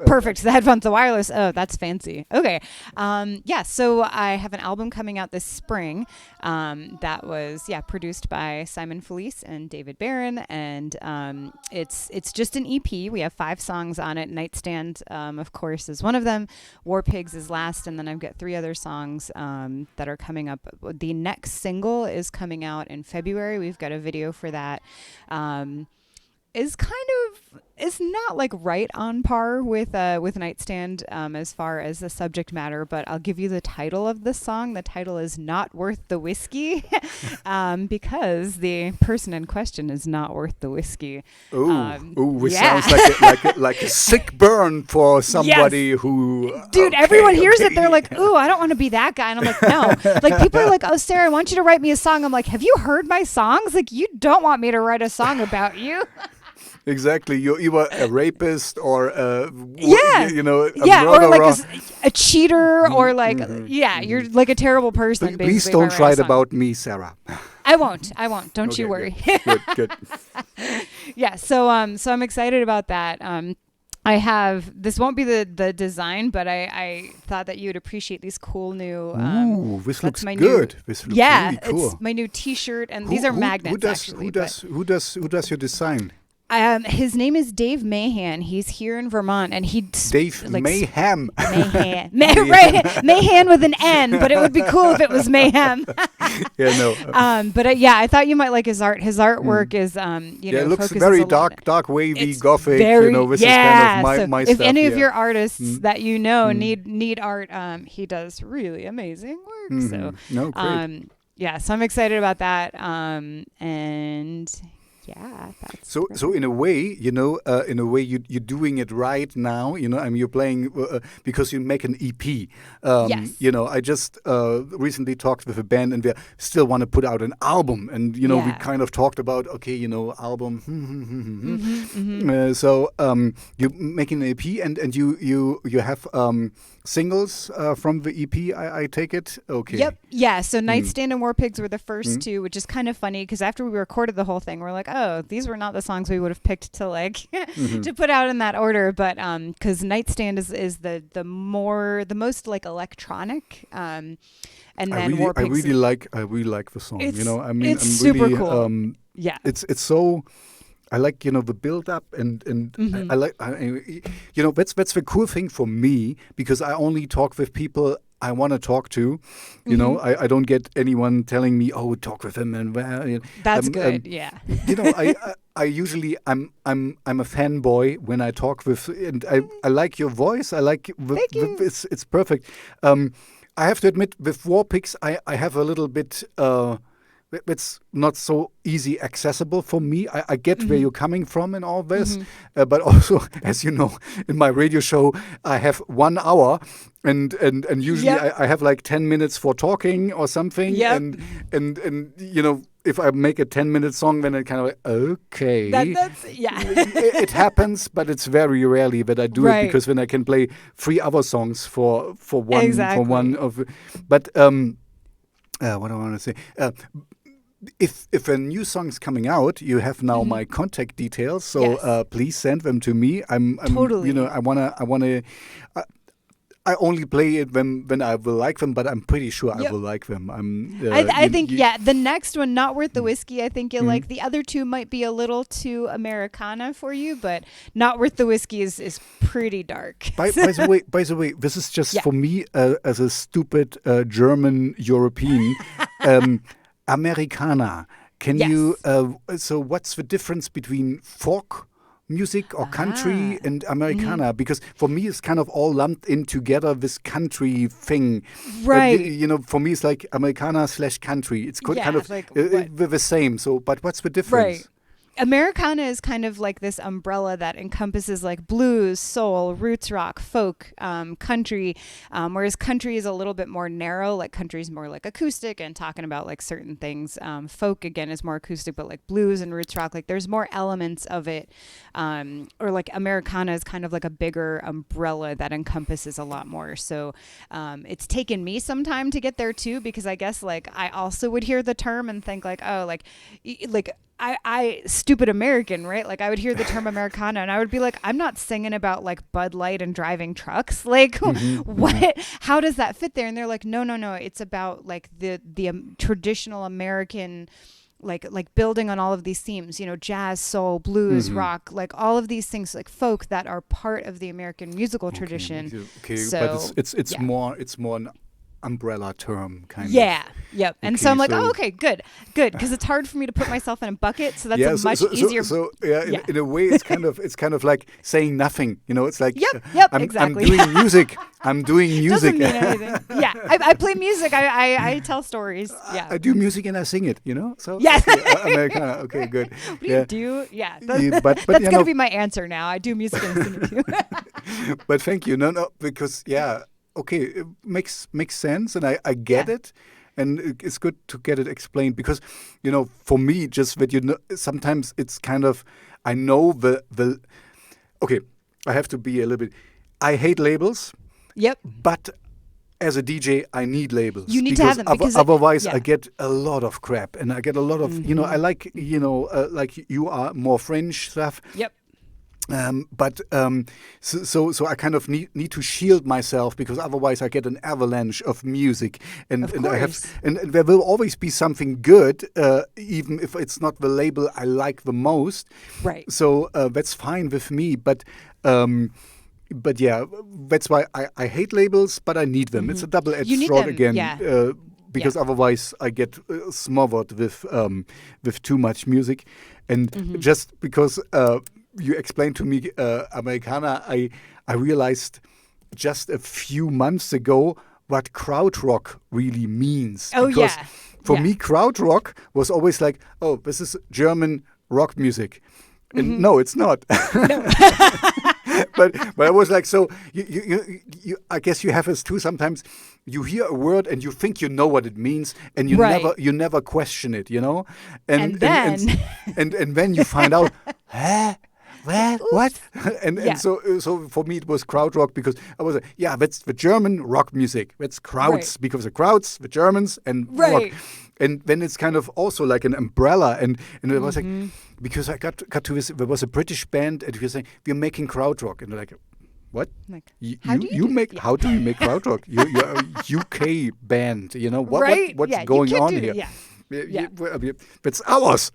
B: Perfect. The headphones, the wireless. Oh, that's fancy. Okay. So I have an album coming out this spring that was produced by Simon Felice and David Barron, and it's just an EP. We have 5 songs on it. Nightstand, of course, is one of them. War Pigs is last, and then I've got 3 other songs that are coming up. The next single is coming out in February. We've got a video for that. Is not like right on par with Nightstand as far as the subject matter, but I'll give you the title of the song. The title is Not Worth the Whiskey, because the person in question is not worth the whiskey.
A: Which sounds like a sick burn for somebody who.
B: Dude, everyone hears it. They're like, "Ooh, I don't want to be that guy," and I'm like, "No." Like people are like, "Oh, Sarah, I want you to write me a song." I'm like, "Have you heard my songs? Like, you don't want me to write a song about you."
A: Exactly, you were a rapist or a
B: or like a cheater, or like you're like a terrible person.
A: Please don't write about me, Sarah.
B: I won't. Don't you worry.
A: Good.
B: So I'm excited about that. I have, this won't be the design, but I thought that you would appreciate these cool new.
A: This looks good. This looks really cool.
B: It's my new T-shirt, and these are magnets.
A: Who does your design?
B: His name is Dave Mahan. He's here in Vermont, and
A: Dave Mayhem.
B: Mahan with an N, but it would be cool if it was Mayhem. But I thought you might like his art. His artwork is
A: it looks very dark, wavy, gothic. This is kind of my stuff.
B: If any of your artists that you know need art, he does really amazing work. So great. So I'm excited about that. And. Yeah.
A: So in a way, you're doing it right now. You're playing because you make an EP.
B: Yes.
A: I just recently talked with a band, and we still want to put out an album. And we kind of talked about album. So you're making an EP, and you have singles from the EP. I take it. Okay.
B: Yep. Yeah. So Nightstand and War Pigs were the first 2, which is kind of funny because after we recorded the whole thing, we're like, oh, these were not the songs we would have picked to to put out in that order. But because Nightstand is the most like electronic. And then War Pigs.
A: I really like the song.
B: It's
A: I'm
B: super
A: really,
B: cool.
A: It's so. I like the build up and I like that's the cool thing for me, because I only talk with people I want to talk to. I don't get anyone telling me, oh, talk with him, and
B: that's good.
A: I usually I'm a fanboy when I talk with, and I like your voice. I like it's perfect. I have to admit, with War Pigs, I have a little bit. It's not so easy accessible for me. I get where you're coming from and all this, but also, as you know, in my radio show, I have 1 hour, and usually I have like 10 minutes for talking or something, and if I make a 10-minute song, then I kind of like, okay, it happens, but it's very rarely that I do it, because then I can play 3 other songs for one of, but what do I want to say? If a new song's coming out, you have now my contact details, so please send them to me. I'm totally. I only play it when I will like them, but I'm pretty sure I will like them.
B: I think the next one, Not Worth the Whiskey, I think you'll like. The other two might be a little too Americana for you, but Not Worth the Whiskey is pretty dark.
A: By the way, this is just for me as a stupid German European. Americana. Can you? So what's the difference between folk music or country and Americana? Because for me, it's kind of all lumped in together, this country thing.
B: Right.
A: For me, it's like Americana / country. It's kind of
B: like
A: the same. So, but what's the difference?
B: Right. Americana is kind of like this umbrella that encompasses like blues, soul, roots rock, folk, country, whereas country is a little bit more narrow. Like country is more like acoustic and talking about like certain things. Folk again is more acoustic, but like blues and roots rock, like there's more elements of it. Or like Americana is kind of like a bigger umbrella that encompasses a lot more. So it's taken me some time to get there too, because I guess like I also would hear the term and think like, oh, like I stupid American, right? Like I would hear the term Americana and I would be like, I'm not singing about like Bud Light and driving trucks. Like what, how does that fit there? And they're like, no. It's about like the traditional American, like building on all of these themes, you know, jazz, soul, blues, rock, like all of these things, like folk that are part of the American musical tradition.
A: Okay,
B: so,
A: but it's more an umbrella term kind of.
B: Yep. And so I'm like, okay, good, because it's hard for me to put myself in a bucket, so that's a much easier.
A: In a way, it's kind of like saying nothing. You know, it's like
B: exactly.
A: I'm doing music.
B: Doesn't mean anything. Yeah, I play music. I tell stories. Yeah,
A: I do music and I sing it. You know, so
B: yes.
A: Americana. Okay, good.
B: What do you do? Yeah,
A: but
B: that's gonna be my answer now. I do music and sing it too.
A: But thank you. No, because okay, it makes sense, and I get it, and it's good to get it explained because, you know, for me, just that sometimes it's kind of I know the. Okay, I have to be a little bit. I hate labels.
B: Yep.
A: But as a DJ, I need labels.
B: You need to have them because
A: otherwise I get a lot of crap, and I get a lot of I like like you are more French stuff.
B: Yep.
A: So I kind of need to shield myself because otherwise I get an avalanche of music, and there will always be something good, even if it's not the label I like the most.
B: Right.
A: So that's fine with me, but yeah, that's why I hate labels, but I need them. It's a double-edged sword again. Because otherwise I get smothered with too much music, and just because. You explained to me Americana, I realized just a few months ago what krautrock really means.
B: Oh,
A: because for me, krautrock was always like, oh, this is German rock music. And no, it's not.
B: No.
A: but I was like, so you I guess you have this too. Sometimes you hear a word and you think you know what it means, and you never question it, you know. And then you find out, huh? What? And so for me it was krautrock because I was like, that's the German rock music. That's Krauts because the Krauts, the Germans, and rock. And then it's kind of also like an umbrella. And it was like, because I got to this, there was a British band and he was saying, we're making krautrock. And they're like, what?
B: Like,
A: how do you make krautrock? You're a UK band, you know? What's going on here? It's ours.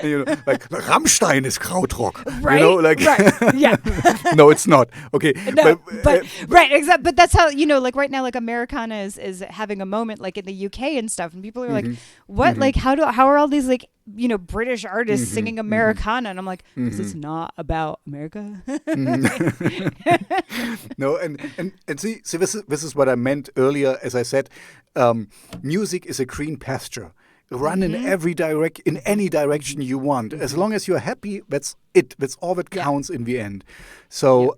A: You know, like Rammstein is krautrock.
B: Right.
A: You know, like no, it's not. Okay.
B: No, but exactly. But that's how, you know, like right now, like Americana is having a moment, like in the UK and stuff, and people are like, what? Like how are all these like, you know, British artists singing Americana? And I'm like, this is not about America.
A: No, and see, this is what I meant earlier. As I said, music is a green pasture. Run in in any direction you want. As long as you're happy, that's it. That's all that counts in the end. So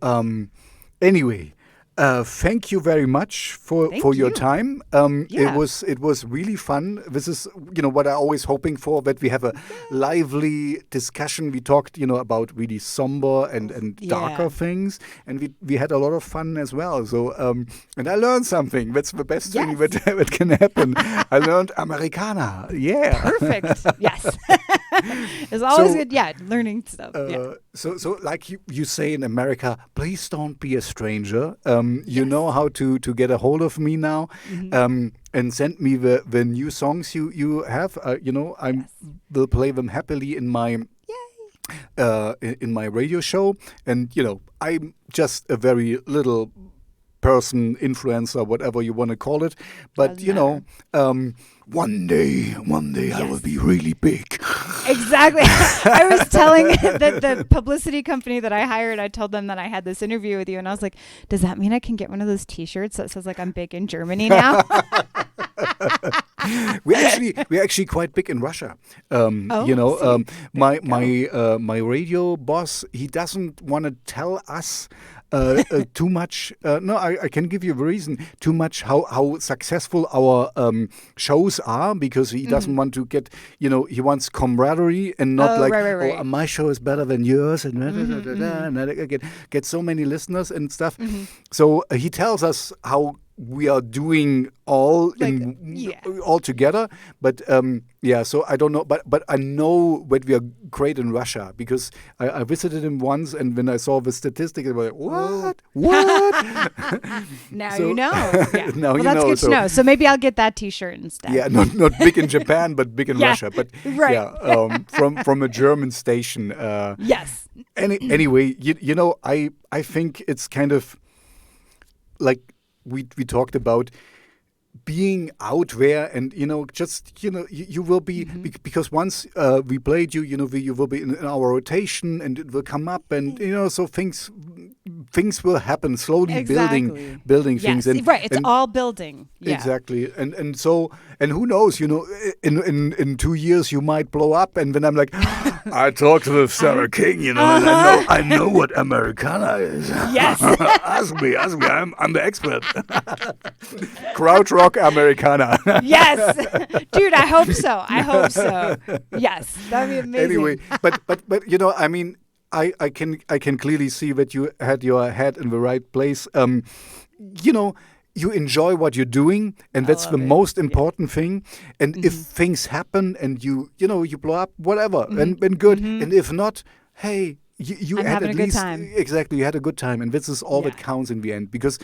A: anyway, thank you very much for your time. It was really fun. This is, you know, what I'm always hoping for, that we have a lively discussion. We talked, you know, about really somber and darker things, and we had a lot of fun as well. So and I learned something. That's the best thing that can happen. I learned Americana. Yeah.
B: Perfect. Yes. It's always good. Yeah, learning stuff.
A: So like you say in America, please don't be a stranger. You know how to get a hold of me now, and send me the new songs you have. I will play them happily in my radio show, and I'm just a very little person, influencer, whatever you want to call it, but one day I will be really big.
B: Exactly. I was telling the publicity company that I hired, I told them that I had this interview with you, and I was like, does that mean I can get one of those t-shirts that says like I'm big in Germany now?
A: We're actually quite big in Russia. My radio boss, he doesn't want to tell us too much. No, I can give you a reason. Too much how successful our shows are, because he doesn't want to get, he wants camaraderie and not right. Oh, my show is better than yours, and and I get so many listeners and stuff. So he tells us how we are doing all together, but so I don't know, but I know that we are great in Russia, because I visited him once, and when I saw the statistics, I was like, what?
B: Now you know. Yeah.
A: Now
B: well, that's good to know. So maybe I'll get that T-shirt instead.
A: Yeah, not big in Japan, but big in Russia. But from a German station.
B: Yes.
A: Anyway, I think it's kind of like we talked about being out there, and you will be because once we played you, you will be in our rotation, and it will come up, and so things will happen slowly, building things, and
B: it's all building.
A: Exactly, and who knows, in 2 years you might blow up, and then I'm like, I talked with Sarah King, and I know what Americana is.
B: Yes.
A: ask me, I'm the expert. Krautrock Americana.
B: Yes, dude, I hope so. Yes, that'd be amazing.
A: Anyway, but I mean, I can clearly see that you had your head in the right place. You enjoy what you're doing, and that's the most important thing. And if things happen and you blow up, whatever, and good. And if not, hey, you had at least exactly, you had a good time, and this is all that counts in the end. Because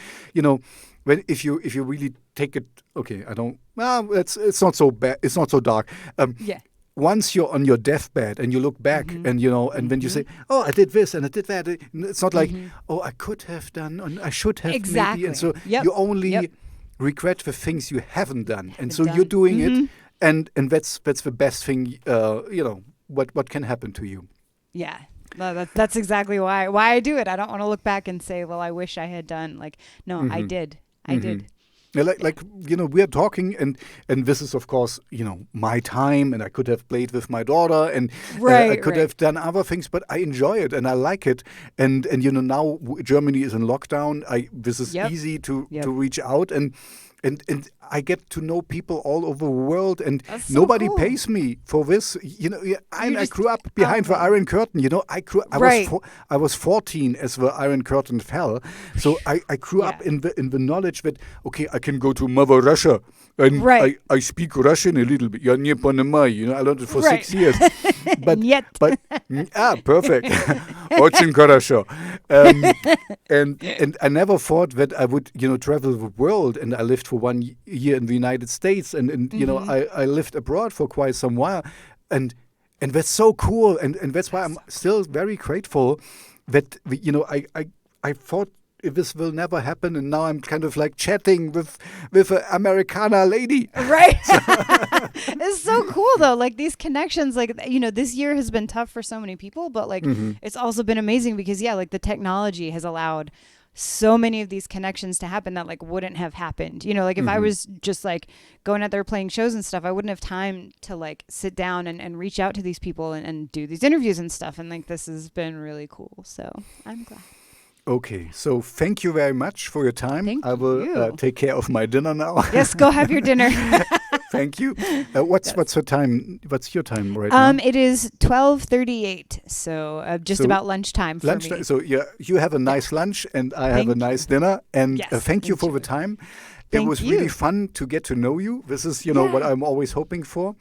A: if you really take it, okay, I don't. Well, it's not so bad. It's not so dark. Once you're on your deathbed and you look back and and then you say, oh, I did this and I did that. It's not like, oh, I could have done and I should have maybe. And so you only regret the things you haven't done. And so you're doing it, and that's the best thing. What can happen to you.
B: Yeah. No, that's exactly why I do it. I don't want to look back and say, well, I wish I had done. Like, no, I did. I did.
A: Yeah, we are talking, and this is, of course, my time, and I could have played with my daughter, and I could have done other things, but I enjoy it, and I like it, and now Germany is in lockdown. This is easy to reach out, and I get to know people all over the world, and nobody pays me for this. I grew up behind the Iron Curtain. I was 14 as the Iron Curtain fell, so I grew up in the knowledge that I can go to Mother Russia, and I speak Russian a little bit. I learned it for 6 years. But perfect. Очень хорошо. And I never thought that I would travel the world, and I lived for 1 year in the United States, and I lived abroad for quite some while, and that's so cool, and that's why I'm still very grateful that I thought this will never happen, and now I'm kind of like chatting with an Americana lady.
B: Right. It's so cool though. Like these connections, like this year has been tough for so many people, but like it's also been amazing because like the technology has allowed so many of these connections to happen that like wouldn't have happened. Like if I was just like going out there playing shows and stuff, I wouldn't have time to like sit down and reach out to these people and do these interviews and stuff. And like this has been really cool. So I'm glad.
A: Okay, so thank you very much for your time.
B: I
A: will take care of my dinner now.
B: Yes, go have your dinner.
A: Thank you. What's your time? What's your time right now?
B: It is 12:38, so just about lunchtime for me.
A: So you have a nice lunch, and I have a nice dinner. And thank you for the time. It was really fun to get to know you. This is what I'm always hoping for.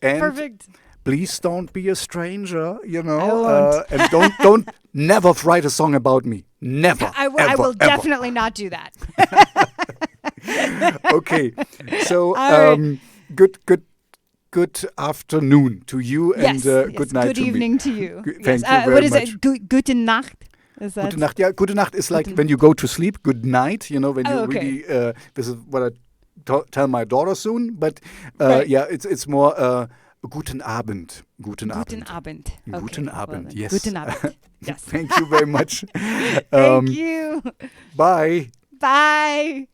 A: And
B: perfect.
A: please don't be a stranger, you know,
B: I won't.
A: and don't never write a song about me. Never.
B: I
A: ever,
B: will
A: ever.
B: definitely not do that.
A: Okay, so
B: right.
A: good afternoon to you, and good night
B: good
A: to
B: evening
A: me.
B: to you.
A: Thank you very
B: what is
A: much.
B: it? Gute Nacht. Is that?
A: Gute Nacht. Yeah, Gute Nacht is like when you go to sleep. Good night. You know, when you really. This is what I tell my daughter soon. But yeah, it's more. Guten Abend. Guten Abend.
B: Guten Abend. Okay.
A: Guten Abend. Yes.
B: Guten Abend. Yes.
A: Thank you very much.
B: Thank you.
A: Bye.
B: Bye.